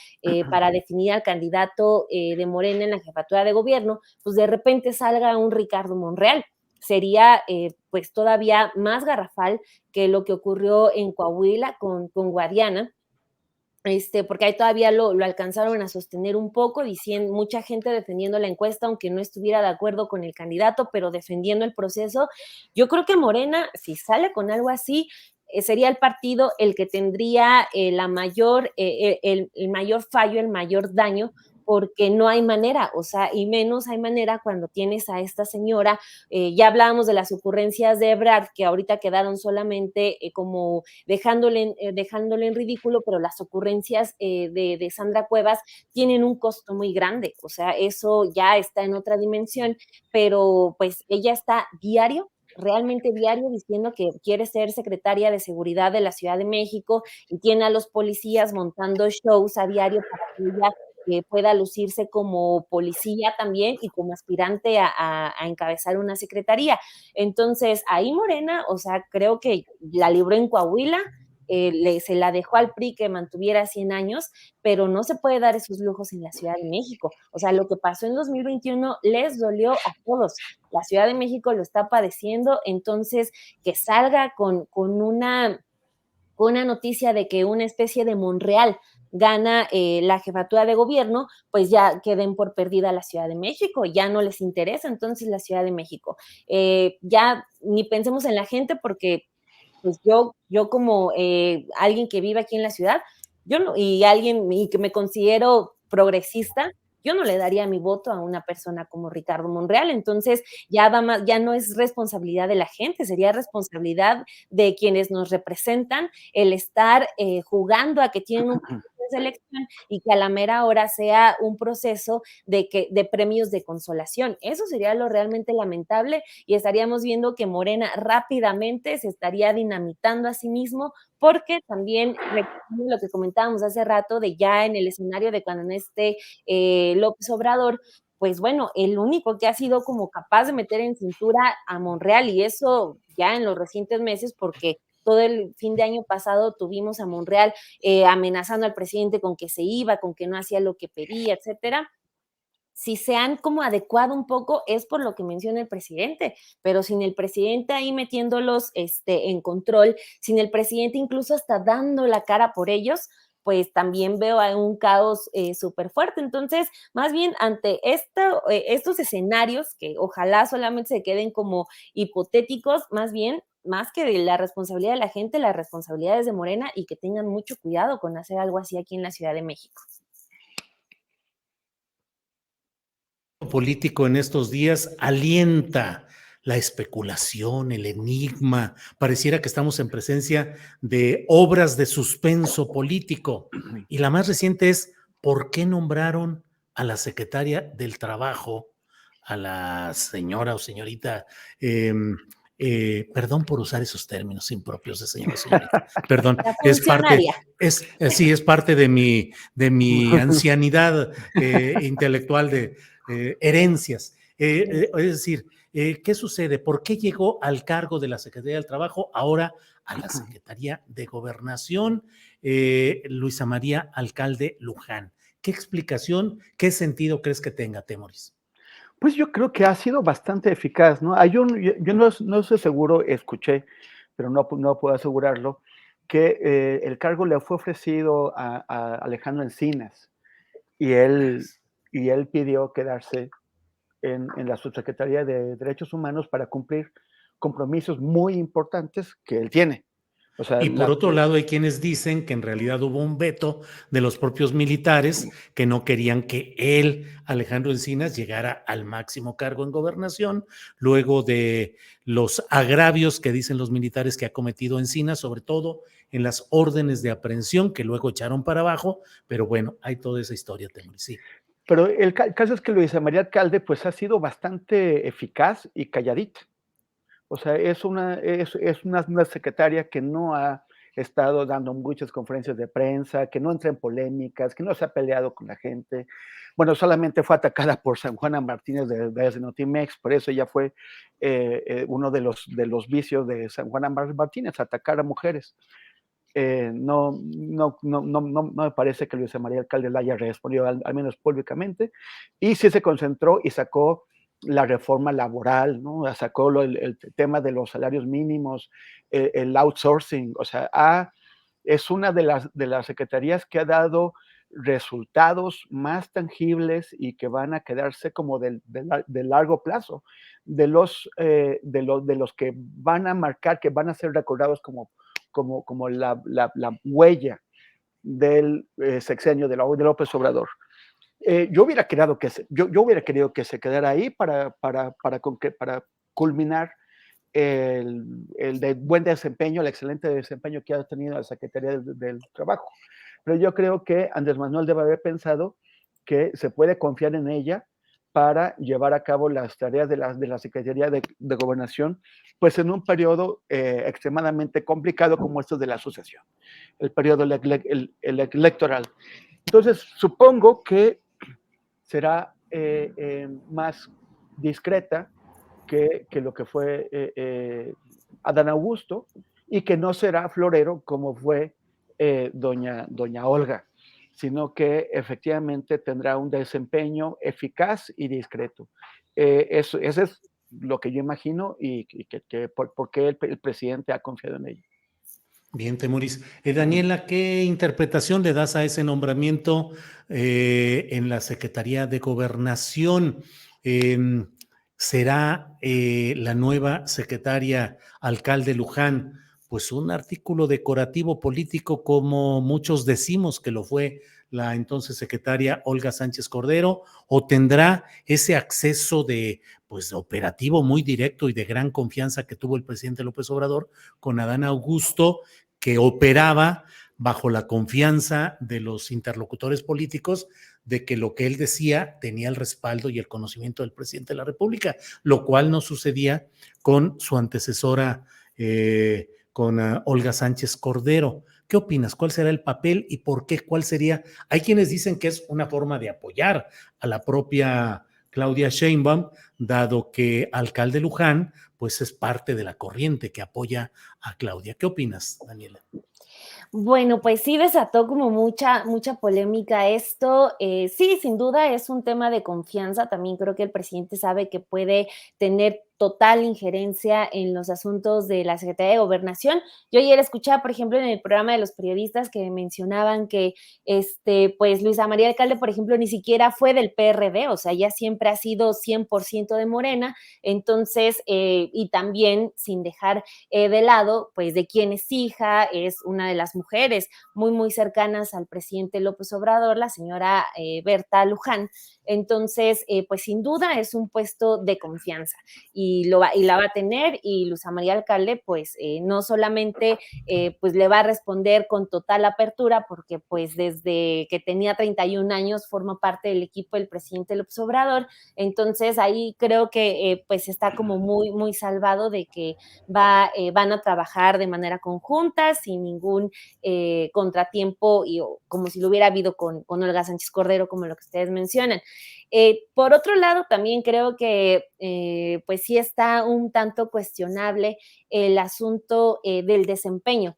para definir al candidato de Morena en la jefatura de gobierno, pues de repente salga un Ricardo Monreal. Sería pues todavía más garrafal que lo que ocurrió en Coahuila con Guadiana, porque ahí todavía lo alcanzaron a sostener un poco, diciendo, mucha gente defendiendo la encuesta, aunque no estuviera de acuerdo con el candidato, pero defendiendo el proceso. Yo creo que Morena, si sale con algo así, sería el partido el que tendría el mayor fallo, el mayor daño, porque no hay manera, o sea, y menos hay manera cuando tienes a esta señora. Ya hablábamos de las ocurrencias de Ebrard, que ahorita quedaron solamente como dejándole en ridículo, pero las ocurrencias de Sandra Cuevas tienen un costo muy grande, o sea, eso ya está en otra dimensión, pero pues ella está realmente diario, diciendo que quiere ser secretaria de seguridad de la Ciudad de México, y tiene a los policías montando shows a diario para que ella pueda lucirse como policía también y como aspirante a encabezar una secretaría. Entonces, ahí Morena, o sea, creo que la libró en Coahuila, se la dejó al PRI que mantuviera 100 años, pero no se puede dar esos lujos en la Ciudad de México. O sea, lo que pasó en 2021 les dolió a todos. La Ciudad de México lo está padeciendo, entonces que salga con una noticia de que una especie de Monreal gana la jefatura de gobierno, pues ya queden por perdida la Ciudad de México, ya no les interesa entonces la Ciudad de México. Ya ni pensemos en la gente, porque pues yo como alguien que vive aquí en la ciudad, yo no, y que me considero progresista, yo no le daría mi voto a una persona como Ricardo Monreal. Entonces ya no es responsabilidad de la gente, sería responsabilidad de quienes nos representan el estar jugando a que tienen un proceso de selección, y que a la mera hora sea un proceso de premios de consolación. Eso sería lo realmente lamentable, y estaríamos viendo que Morena rápidamente se estaría dinamitando a sí mismo, porque también lo que comentábamos hace rato, de ya en el escenario de cuando no esté López Obrador, pues bueno, el único que ha sido como capaz de meter en cintura a Monreal, y eso ya en los recientes meses, porque todo el fin de año pasado tuvimos a Monreal amenazando al presidente con que se iba, con que no hacía lo que pedía, etcétera. Si se han como adecuado un poco es por lo que menciona el presidente, pero sin el presidente ahí metiéndolos en control, sin el presidente incluso hasta dando la cara por ellos, pues también veo un caos súper fuerte. Entonces, más bien ante estos escenarios, que ojalá solamente se queden como hipotéticos, más bien, más que de la responsabilidad de la gente, la responsabilidad es de Morena, y que tengan mucho cuidado con hacer algo así aquí en la Ciudad de México. Político en estos días alienta la especulación, el enigma. Pareciera que estamos en presencia de obras de suspenso político. Y la más reciente es, ¿por qué nombraron a la secretaria del Trabajo, a la señora o señorita? Perdón por usar esos términos impropios de señora o señorita. Perdón, La funcionaria. sí, es parte de mi ancianidad intelectual de herencias. Es decir, ¿qué sucede? ¿Por qué llegó al cargo de la Secretaría del Trabajo ahora a la Secretaría de Gobernación? Luisa María Alcalde Luján. ¿Qué explicación, qué sentido crees que tenga, Temoris? Pues yo creo que ha sido bastante eficaz, ¿no? Yo no estoy seguro, escuché, pero no puedo asegurarlo, que el cargo le fue ofrecido a Alejandro Encinas y él pidió quedarse en la Subsecretaría de Derechos Humanos para cumplir compromisos muy importantes que él tiene. O sea, Y por otro lado, hay quienes dicen que en realidad hubo un veto de los propios militares que no querían que él, Alejandro Encinas, llegara al máximo cargo en gobernación, luego de los agravios que dicen los militares que ha cometido Encinas, sobre todo en las órdenes de aprehensión que luego echaron para abajo, pero bueno, hay toda esa historia, Temuris, sí. pero el caso es que Luisa María Alcalde pues ha sido bastante eficaz y calladita. O sea, es una secretaria que no ha estado dando muchas conferencias de prensa, que no entra en polémicas, que no se ha peleado con la gente. Bueno, solamente fue atacada por San Juana Martínez de Notimex, por eso ya fue uno de los vicios de San Juana Martínez, atacar a mujeres. No me parece que Luisa María Alcalde la haya respondido, al menos públicamente, y sí se concentró y sacó la reforma laboral, ¿no? Sacó el tema de los salarios mínimos, el outsourcing, o sea, es una de las secretarías que ha dado resultados más tangibles y que van a quedarse como de largo plazo, de los que van a marcar, que van a ser recordados como la huella del sexenio de López Obrador. Yo hubiera querido que se quedara ahí para culminar el buen desempeño, el excelente desempeño que ha tenido la Secretaría del Trabajo. Pero yo creo que Andrés Manuel debe haber pensado que se puede confiar en ella para llevar a cabo las tareas de la Secretaría de Gobernación, pues en un periodo extremadamente complicado como estos de la sucesión, el periodo electoral. Entonces, supongo que será más discreta que lo que fue Adán Augusto y que no será florero como fue doña Olga, sino que efectivamente tendrá un desempeño eficaz y discreto. Ese es lo que yo imagino y por qué el presidente ha confiado en ella. Bien, Temuris. Daniela, ¿qué interpretación le das a ese nombramiento en la Secretaría de Gobernación? ¿Será la nueva secretaria alcalde Luján, pues un artículo decorativo político como muchos decimos que lo fue la entonces secretaria Olga Sánchez Cordero, o tendrá ese acceso de, pues, operativo muy directo y de gran confianza que tuvo el presidente López Obrador con Adán Augusto, que operaba bajo la confianza de los interlocutores políticos de que lo que él decía tenía el respaldo y el conocimiento del presidente de la República, lo cual no sucedía con su antecesora, con Olga Sánchez Cordero? ¿Qué opinas? ¿Cuál será el papel y por qué? ¿Cuál sería? Hay quienes dicen que es una forma de apoyar a la propia Claudia Sheinbaum, dado que alcalde Luján, pues es parte de la corriente que apoya a Claudia. ¿Qué opinas, Daniela? Bueno, pues sí desató como mucha polémica esto. Sí, sin duda es un tema de confianza. También creo que el presidente sabe que puede tener total injerencia en los asuntos de la Secretaría de Gobernación. Yo ayer escuchaba, por ejemplo, en el programa de los periodistas que mencionaban que pues Luisa María Alcalde, por ejemplo, ni siquiera fue del PRD, o sea, ella siempre ha sido 100% de Morena, entonces, y también sin dejar de lado, pues de quién es hija, es una de las mujeres muy cercanas al presidente López Obrador, la señora Berta Luján. Entonces, pues sin duda es un puesto de confianza y la va a tener, y Luisa María Alcalde, pues no solamente pues le va a responder con total apertura, porque pues desde que tenía 31 años forma parte del equipo del presidente López Obrador, entonces ahí creo que pues está como muy salvado de que van a trabajar de manera conjunta, sin ningún contratiempo, como si lo hubiera habido con Olga Sánchez Cordero, como lo que ustedes mencionan. Por otro lado, también creo que pues sí está un tanto cuestionable el asunto del desempeño.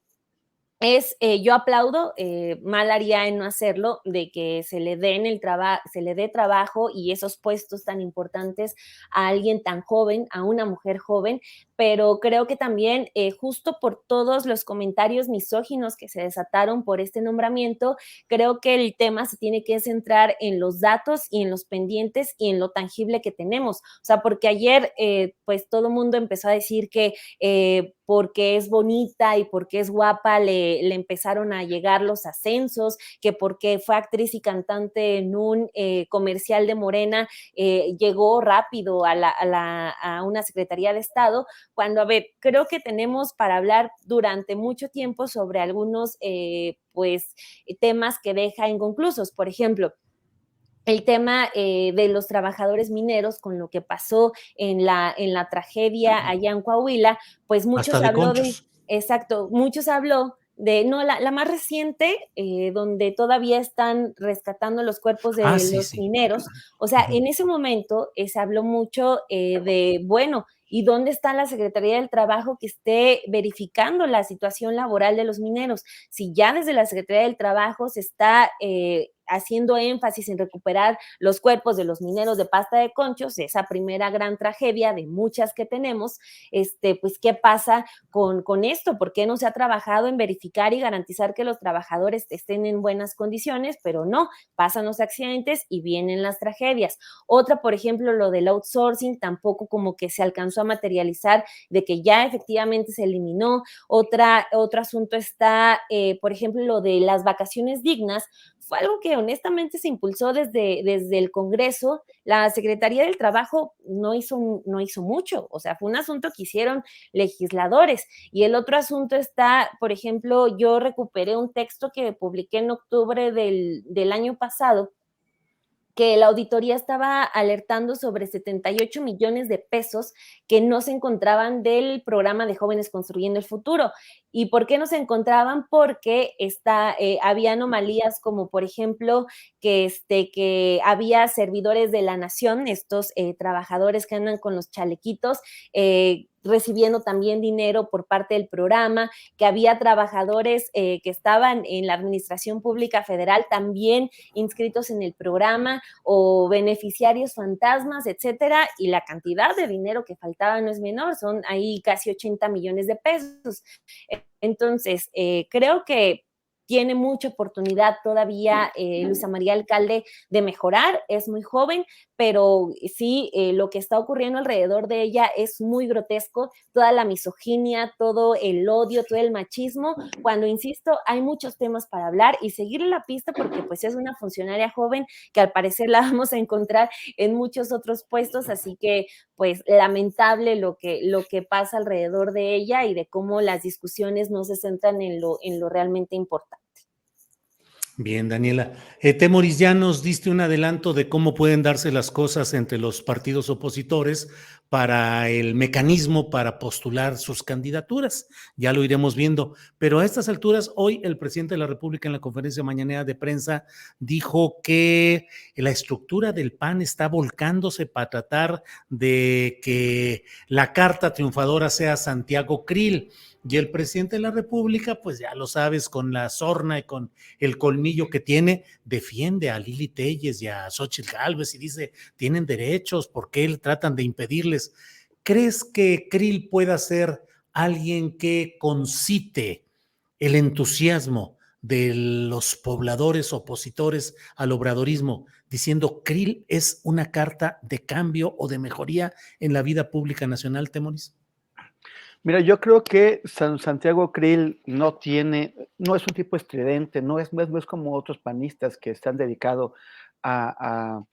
yo aplaudo, mal haría en no hacerlo, de que se le dé trabajo y esos puestos tan importantes a alguien tan joven, a una mujer joven, pero creo que también, justo por todos los comentarios misóginos que se desataron por este nombramiento, creo que el tema se tiene que centrar en los datos y en los pendientes y en lo tangible que tenemos. O sea, porque ayer, pues todo el mundo empezó a decir que porque es bonita y porque es guapa le empezaron a llegar los ascensos, que porque fue actriz y cantante en un comercial de Morena, llegó rápido a una Secretaría de Estado, cuando, a ver, creo que tenemos para hablar durante mucho tiempo sobre algunos pues temas que deja inconclusos. Por ejemplo, el tema de los trabajadores mineros con lo que pasó en la tragedia allá en Coahuila, pues Hasta muchos de habló de, conchos. exacto, muchos habló de, no, la más reciente, donde todavía están rescatando los cuerpos Ah, de sí, los sí. mineros. O sea, Ujú. en ese momento se habló mucho de, bueno, ¿y dónde está la Secretaría del Trabajo que esté verificando la situación laboral de los mineros? Si ya desde la Secretaría del Trabajo se está haciendo énfasis en recuperar los cuerpos de los mineros de Pasta de Conchos, esa primera gran tragedia de muchas que tenemos, pues, ¿qué pasa con esto? ¿Por qué no se ha trabajado en verificar y garantizar que los trabajadores estén en buenas condiciones? Pero no, pasan los accidentes y vienen las tragedias. Otra, por ejemplo, lo del outsourcing, tampoco como que se alcanzó a materializar de que ya efectivamente se eliminó. Otro asunto está, por ejemplo, lo de las vacaciones dignas, fue algo que honestamente se impulsó desde el Congreso. La Secretaría del Trabajo no hizo mucho, o sea, fue un asunto que hicieron legisladores. Y el otro asunto está, por ejemplo, yo recuperé un texto que publiqué en octubre del año pasado, que la auditoría estaba alertando sobre 78 millones de pesos que no se encontraban del programa de Jóvenes Construyendo el Futuro. ¿Y por qué no se encontraban? Porque había anomalías como, por ejemplo, que había servidores de la nación, estos trabajadores que andan con los chalequitos, recibiendo también dinero por parte del programa, que había trabajadores que estaban en la Administración Pública Federal también inscritos en el programa, o beneficiarios fantasmas, etcétera, y la cantidad de dinero que faltaba no es menor, son ahí casi 80 millones de pesos. Entonces, creo que tiene mucha oportunidad todavía Luisa María Alcalde de mejorar, es muy joven, pero sí, lo que está ocurriendo alrededor de ella es muy grotesco, toda la misoginia, todo el odio, todo el machismo, cuando, insisto, hay muchos temas para hablar y seguirle la pista porque pues es una funcionaria joven que al parecer la vamos a encontrar en muchos otros puestos, así que pues lamentable lo que pasa alrededor de ella y de cómo las discusiones no se centran en lo realmente importante. Bien, Daniela. Temoris, ya nos diste un adelanto de cómo pueden darse las cosas entre los partidos opositores para el mecanismo para postular sus candidaturas. Ya lo iremos viendo. Pero a estas alturas, hoy el presidente de la República en la conferencia mañanera de prensa dijo que la estructura del PAN está volcándose para tratar de que la carta triunfadora sea Santiago Krill. Y el presidente de la República, pues ya lo sabes, con la sorna y con el colmillo que tiene, defiende a Lili Téllez y a Xóchitl Gálvez y dice, tienen derechos, ¿por qué tratan de impedirles? ¿Crees que Krill pueda ser alguien que concite el entusiasmo de los pobladores opositores al obradorismo, diciendo Krill es una carta de cambio o de mejoría en la vida pública nacional, Temoris? Mira, yo creo que Santiago Krill no es un tipo estridente, no es como otros panistas que están dedicados a,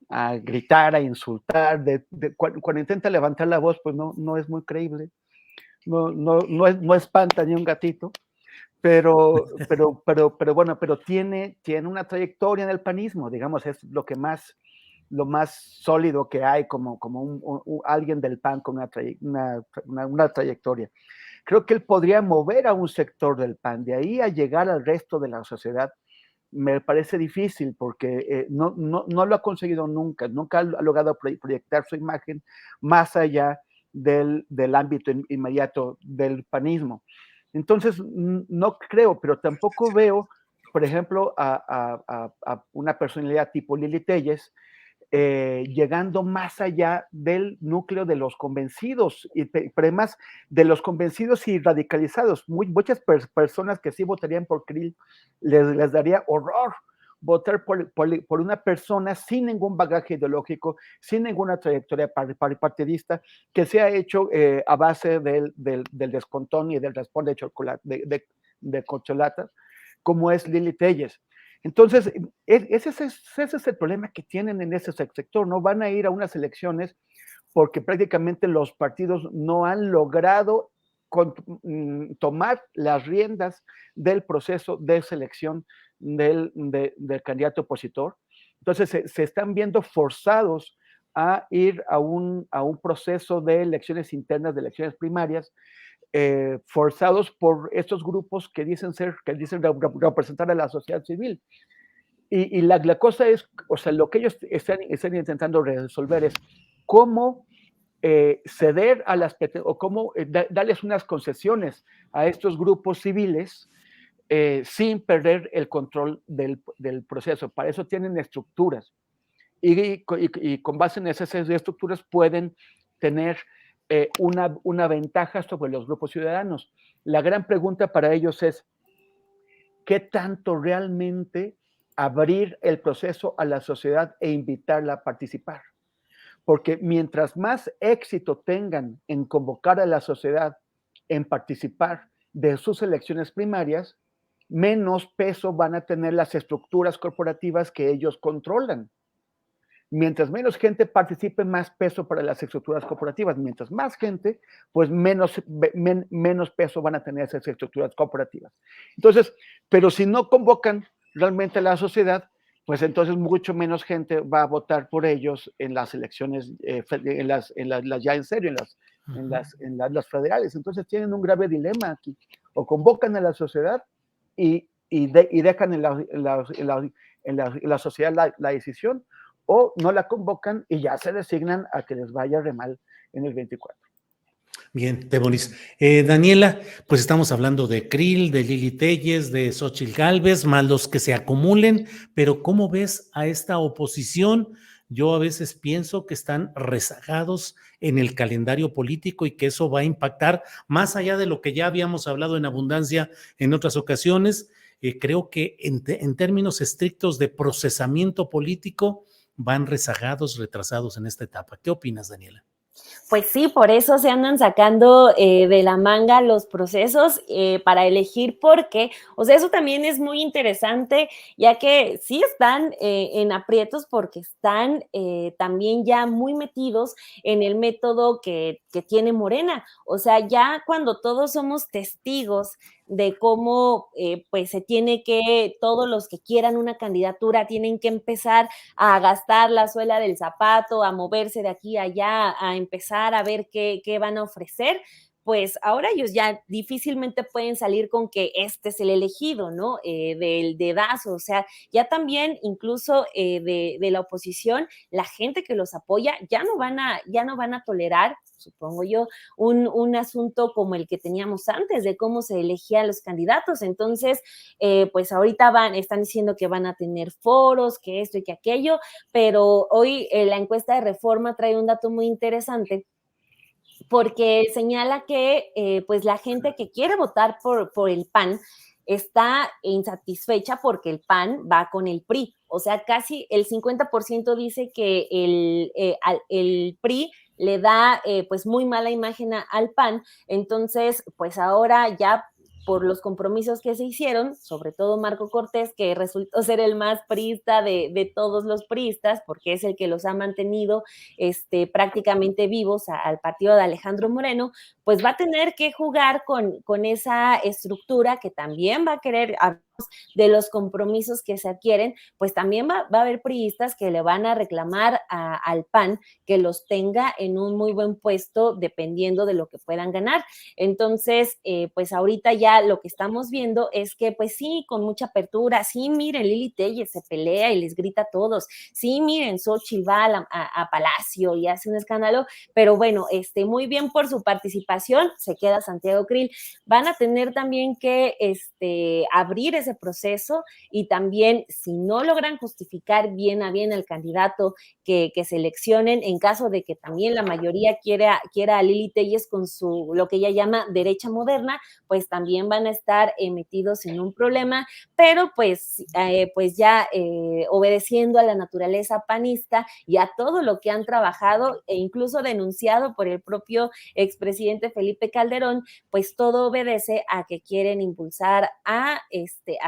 a gritar, a insultar, cuando intenta levantar la voz, pues no es muy creíble, no espanta ni un gatito, pero bueno, pero tiene una trayectoria en el panismo, digamos, es lo más sólido que hay como alguien del PAN con una trayectoria. Creo que él podría mover a un sector del PAN, de ahí a llegar al resto de la sociedad, me parece difícil porque no lo ha conseguido nunca ha logrado proyectar su imagen más allá del ámbito inmediato del panismo. Entonces, no creo, pero tampoco veo, por ejemplo, a una personalidad tipo Lili Telles, llegando más allá del núcleo de los convencidos, pero además de los convencidos y radicalizados. Muchas personas que sí votarían por Krill les daría horror votar por una persona sin ningún bagaje ideológico, sin ninguna trayectoria partidista, que se ha hecho a base del descontón y del raspón de chocolate, de corcholatas, como es Lili Telles. Entonces, ese es el problema que tienen en ese sector. No van a ir a unas elecciones porque prácticamente los partidos no han logrado tomar las riendas del proceso de selección del candidato opositor. Entonces, se están viendo forzados a ir a un proceso de elecciones internas, de elecciones primarias, forzados por estos grupos que dicen representar a la sociedad civil. Y la cosa es, o sea, lo que ellos están intentando resolver es cómo ceder a las, o cómo darles unas concesiones a estos grupos civiles sin perder el control del proceso. Para eso tienen estructuras. Y con base en esas estructuras pueden tener una ventaja sobre los grupos ciudadanos. La gran pregunta para ellos es, ¿qué tanto realmente abrir el proceso a la sociedad e invitarla a participar? Porque mientras más éxito tengan en convocar a la sociedad en participar de sus elecciones primarias, menos peso van a tener las estructuras corporativas que ellos controlan. Mientras menos gente participe, más peso para las estructuras corporativas. Mientras más gente, pues menos peso van a tener esas estructuras corporativas. Entonces, pero si no convocan realmente a la sociedad, pues entonces mucho menos gente va a votar por ellos en las elecciones, ya en serio, en las federales. Entonces tienen un grave dilema aquí. O convocan a la sociedad y dejan en la sociedad la decisión, o no la convocan y ya se designan a que les vaya re mal en el 24. Bien, Tebonis. Daniela, pues estamos hablando de Krill, de Lili Telles, de Xóchitl Gálvez, más los que se acumulen, pero ¿cómo ves a esta oposición? Yo a veces pienso que están rezagados en el calendario político y que eso va a impactar más allá de lo que ya habíamos hablado en abundancia en otras ocasiones. Creo que en términos estrictos de procesamiento político van rezagados, retrasados en esta etapa. ¿Qué opinas, Daniela? Pues sí, por eso se andan sacando de la manga los procesos para elegir porque, o sea, eso también es muy interesante, ya que sí están en aprietos porque están también ya muy metidos en el método que tiene Morena. O sea, ya cuando todos somos testigos de cómo pues se tiene que, todos los que quieran una candidatura tienen que empezar a gastar la suela del zapato, a moverse de aquí a allá, a empezar a ver qué van a ofrecer, pues ahora ellos ya difícilmente pueden salir con que este es el elegido, ¿no? Del dedazo, o sea, ya también incluso de la oposición, la gente que los apoya ya no van a tolerar, supongo yo, un asunto como el que teníamos antes, de cómo se elegían los candidatos. Entonces, pues ahorita están diciendo que van a tener foros, que esto y que aquello, pero hoy la encuesta de Reforma trae un dato muy interesante porque señala que pues la gente que quiere votar por el PAN está insatisfecha porque el PAN va con el PRI. O sea, casi el 50% dice que el PRI le da pues muy mala imagen al PAN. Entonces, pues ahora ya por los compromisos que se hicieron, sobre todo Marco Cortés, que resultó ser el más priista de todos los priistas, porque es el que los ha mantenido prácticamente vivos al partido de Alejandro Moreno, pues va a tener que jugar con esa estructura que también va a querer de los compromisos que se adquieren, pues también va a haber priistas que le van a reclamar al PAN que los tenga en un muy buen puesto dependiendo de lo que puedan ganar. Entonces, pues ahorita ya lo que estamos viendo es que, pues sí, con mucha apertura, sí, miren, Lili Telles se pelea y les grita a todos, sí, miren, Xochitl va a Palacio y hace un escándalo, pero bueno, muy bien por su participación, se queda Santiago Krill. Van a tener también que abrir ese proceso y también, si no logran justificar bien a bien al candidato que seleccionen, en caso de que también la mayoría quiera a Lili Telles con lo que ella llama derecha moderna, pues también van a estar metidos en un problema, pero pues ya obedeciendo a la naturaleza panista y a todo lo que han trabajado e incluso denunciado por el propio expresidente Felipe Calderón, pues todo obedece a que quieren impulsar a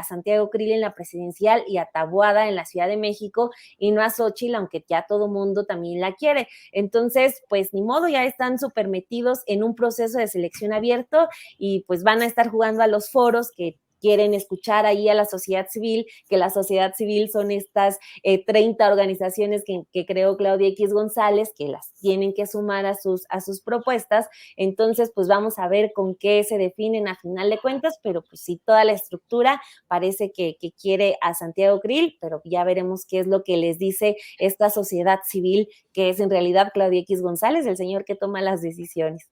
Santiago Krill en la presidencial y a Taboada en la Ciudad de México y no a Xochitl, aunque ya todo mundo también la quiere. Entonces, pues ni modo, ya están súper metidos en un proceso de selección abierto y pues van a estar jugando a los foros que quieren escuchar ahí a la sociedad civil, que la sociedad civil son estas 30 organizaciones que creó Claudia X González, que las tienen que sumar a sus propuestas. Entonces, pues vamos a ver con qué se definen a final de cuentas, pero pues sí, toda la estructura parece que quiere a Santiago Krill, pero ya veremos qué es lo que les dice esta sociedad civil, que es en realidad Claudia X González, el señor que toma las decisiones.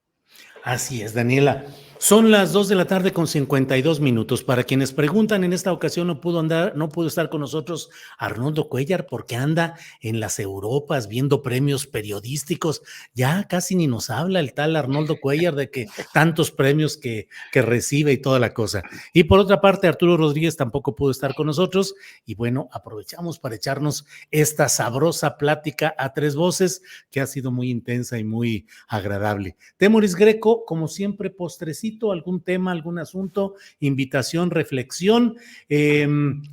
Así es, Daniela. Son las 2 de la tarde con 52 minutos. Para quienes preguntan, en esta ocasión no pudo estar con nosotros Arnoldo Cuellar porque anda en las Europas viendo premios periodísticos. Ya casi ni nos habla el tal Arnoldo Cuellar de que tantos premios que recibe y toda la cosa. Y por otra parte, Arturo Rodríguez tampoco pudo estar con nosotros. Y bueno, aprovechamos para echarnos esta sabrosa plática a tres voces que ha sido muy intensa y muy agradable. Temoris Greco, como siempre, postrecito, algún tema, algún asunto, invitación, reflexión,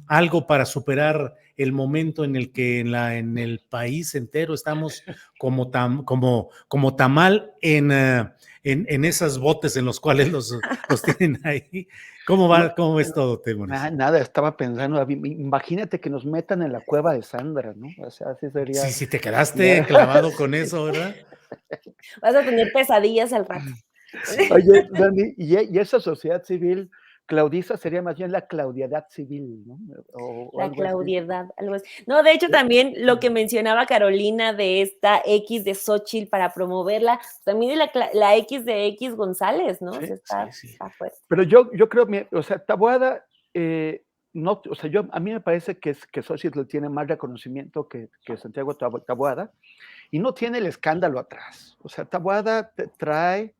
algo para superar el momento en el que en el país entero estamos como tamal en esas botes en los cuales los tienen ahí. ¿Cómo ves todo, Temoris? Nada, estaba pensando, imagínate que nos metan en la cueva de Sandra, ¿no? O sea, así sería. Sí, te quedaste clavado con eso, ¿verdad? Vas a tener pesadillas al rato. Oye, Dani, y esa sociedad civil, Claudisa sería más bien la claudiedad civil, ¿no? O La algo así. claudiedad, algo así. No, de hecho, también lo que mencionaba Carolina de esta X de Xochitl para promoverla, también la X de X González, ¿no? Sí, O sea, Sí. está fuerte. Pero yo creo, o sea, Taboada, no, o sea, a mí me parece que Xochitl tiene más reconocimiento que Santiago Taboada, y no tiene el escándalo atrás. O sea, Taboada trae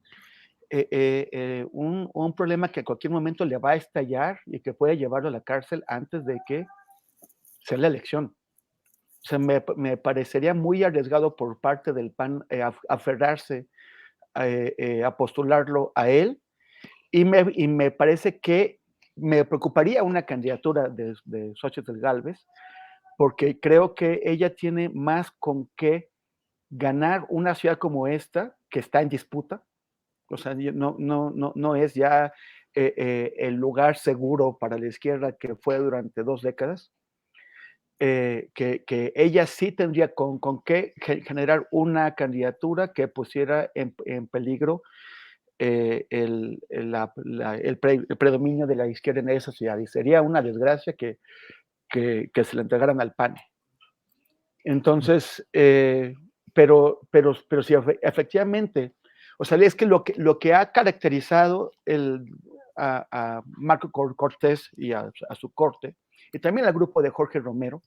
un problema que a cualquier momento le va a estallar y que puede llevarlo a la cárcel antes de que sea la elección. O sea, me parecería muy arriesgado por parte del PAN aferrarse a postularlo a él, y me parece que me preocuparía una candidatura de Xochitl Gálvez, porque creo que ella tiene más con qué ganar una ciudad como esta, que está en disputa. O sea, no es ya el lugar seguro para la izquierda que fue durante 2 décadas. Que ella sí tendría con qué generar una candidatura que pusiera en peligro el predominio de la izquierda en esa ciudad. Y sería una desgracia que se le entregaran al PAN. Entonces, pero si efectivamente, o sea, es que lo que ha caracterizado a Marco Cortés y a su corte, y también al grupo de Jorge Romero,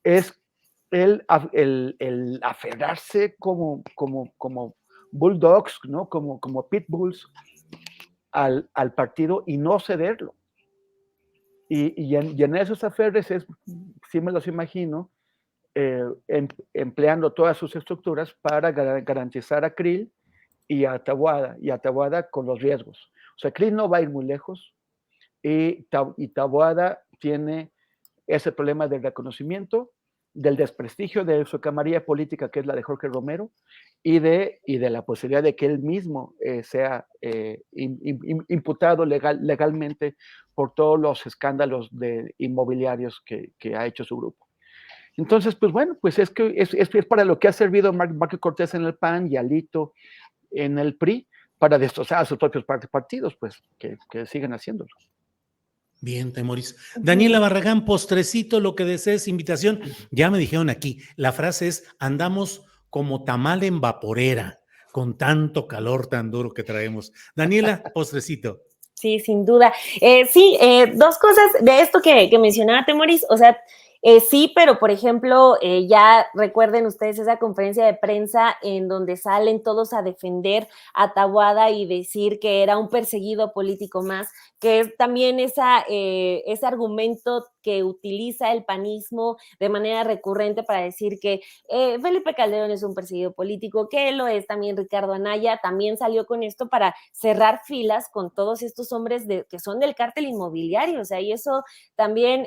es el aferrarse como bulldogs, ¿no? Como pitbulls al partido y no cederlo. Y en esos aferres sí me los imagino, empleando todas sus estructuras para garantizar a Krill y a Taboada con los riesgos. O sea, Krill no va a ir muy lejos y Taboada tiene ese problema del reconocimiento del desprestigio de su camarilla política, que es la de Jorge Romero, y de la posibilidad de que él mismo sea imputado legalmente por todos los escándalos inmobiliarios que ha hecho su grupo. Entonces, pues bueno, pues es para lo que ha servido Marco Cortés en el PAN y Alito en el PRI, para destrozar a sus propios partidos, pues que sigan haciéndolo. Bien, Temoris. Daniela Barragán, postrecito, lo que desees, invitación. Ya me dijeron aquí, la frase es, andamos como tamal en vaporera, con tanto calor tan duro que traemos. Daniela, postrecito. Sí, sin duda. Sí, dos cosas de esto que mencionaba Temoris, o sea, sí, pero por ejemplo, ya recuerden ustedes esa conferencia de prensa en donde salen todos a defender a Taboada y decir que era un perseguido político más, que es también ese argumento que utiliza el panismo de manera recurrente para decir que Felipe Calderón es un perseguido político, que lo es también Ricardo Anaya, también salió con esto para cerrar filas con todos estos hombres que son del cártel inmobiliario, o sea, y eso también,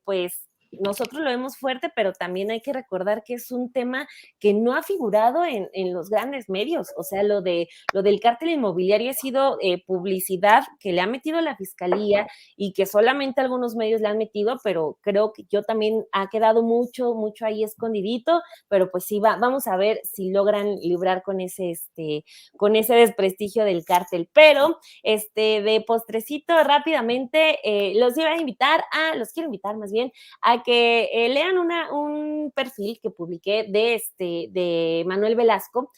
pues, nosotros lo vemos fuerte, pero también hay que recordar que es un tema que no ha figurado en los grandes medios. O sea, lo del cártel inmobiliario ha sido publicidad que le ha metido la fiscalía y que solamente algunos medios le han metido, pero creo que yo también ha quedado mucho ahí escondidito, pero pues sí, vamos a ver si logran librar con ese desprestigio del cártel. Pero de postrecito rápidamente, los quiero invitar más bien a que lean un perfil que publiqué de Manuel Velasco.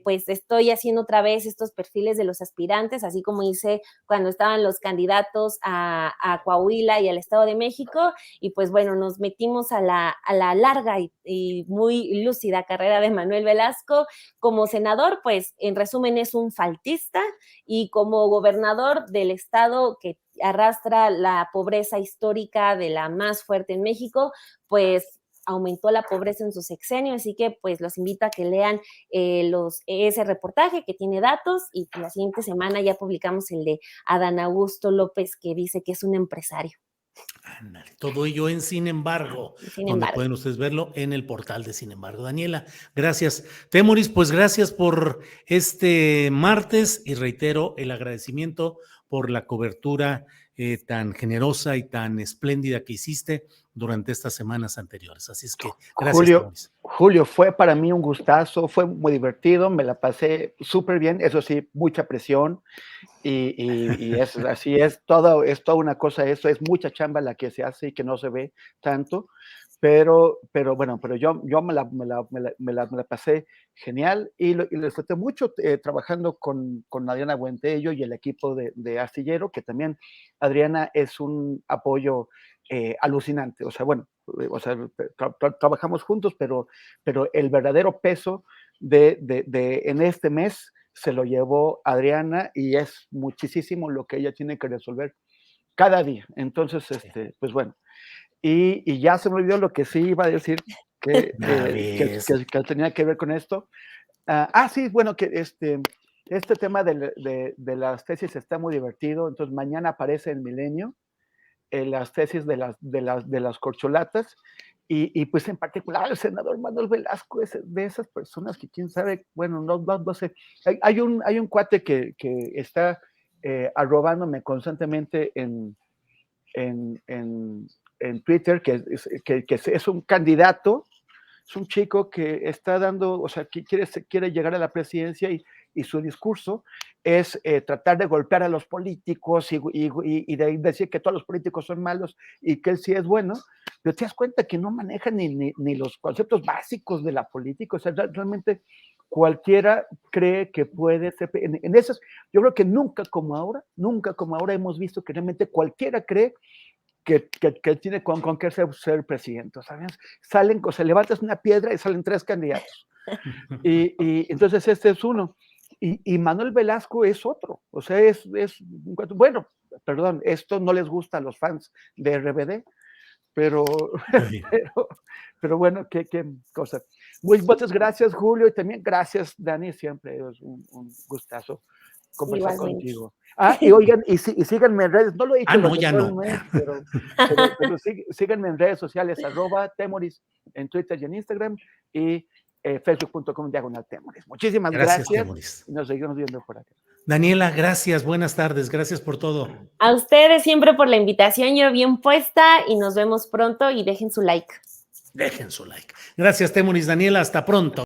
Pues estoy haciendo otra vez estos perfiles de los aspirantes, así como hice cuando estaban los candidatos a Coahuila y al Estado de México, y pues bueno, nos metimos a la larga y muy lúcida carrera de Manuel Velasco. Como senador, pues en resumen es un faltista, y como gobernador del estado que arrastra la pobreza histórica de la más fuerte en México, pues aumentó la pobreza en su sexenio, así que pues los invito a que lean ese reportaje que tiene datos, y la siguiente semana ya publicamos el de Adán Augusto López, que dice que es un empresario. Ándale, todo ello en Sin Embargo, donde pueden ustedes verlo en el portal de Sin Embargo. Daniela, gracias. Temoris, pues gracias por este martes y reitero el agradecimiento por la cobertura tan generosa y tan espléndida que hiciste durante estas semanas anteriores. Así es que gracias, Temoris. Julio, fue para mí un gustazo, fue muy divertido, me la pasé súper bien, eso sí, mucha presión. Y así es toda una cosa, eso es mucha chamba la que se hace y que no se ve tanto, pero bueno, pero yo me la pasé genial y lo disfruté mucho trabajando con Adriana Buentello y el equipo de Astillero, que también Adriana es un apoyo alucinante, o sea, bueno, trabajamos juntos, pero el verdadero peso en este mes se lo llevó Adriana, y es muchísimo lo que ella tiene que resolver cada día. Entonces, pues bueno, y ya se me olvidó lo que sí iba a decir que tenía que ver con esto. Sí, bueno, que este tema de las tesis está muy divertido. Entonces, mañana aparece en Milenio las tesis de las corcholatas, y pues en particular el senador Manuel Velasco es de esas personas que quién sabe, bueno, no sé. Hay un cuate que está arrobándome constantemente en Twitter, que es un candidato, es un chico que está dando, o sea, que quiere llegar a la presidencia, y su discurso es tratar de golpear a los políticos y de decir que todos los políticos son malos y que él sí es bueno, pero te das cuenta que no maneja ni los conceptos básicos de la política. O sea, realmente cualquiera cree que puede ser, en esas, yo creo que nunca como ahora hemos visto que realmente cualquiera cree que tiene con qué ser presidente, ¿sabes? Salen, o sea, levantas una piedra y salen 3 candidatos. Y entonces este es uno. Y Manuel Velasco es otro. O sea, bueno, perdón, esto no les gusta a los fans de RBD, pero bueno, qué cosa. Muchas gracias, Julio, y también gracias, Dani, siempre es un gustazo conversar Igualmente. contigo. Y oigan, y síganme en redes, no lo he dicho No, durante ya todo el no. mes, pero síganme en redes sociales, @Temoris, en Twitter y en Instagram, y facebook.com/Temoris. Muchísimas Gracias, gracias, Temoris. y nos seguimos viendo por acá. Daniela, gracias, buenas tardes, gracias por todo. A ustedes siempre por la invitación, yo bien puesta, y nos vemos pronto y dejen su like. Dejen su like. Gracias, Temoris. Daniela, hasta pronto.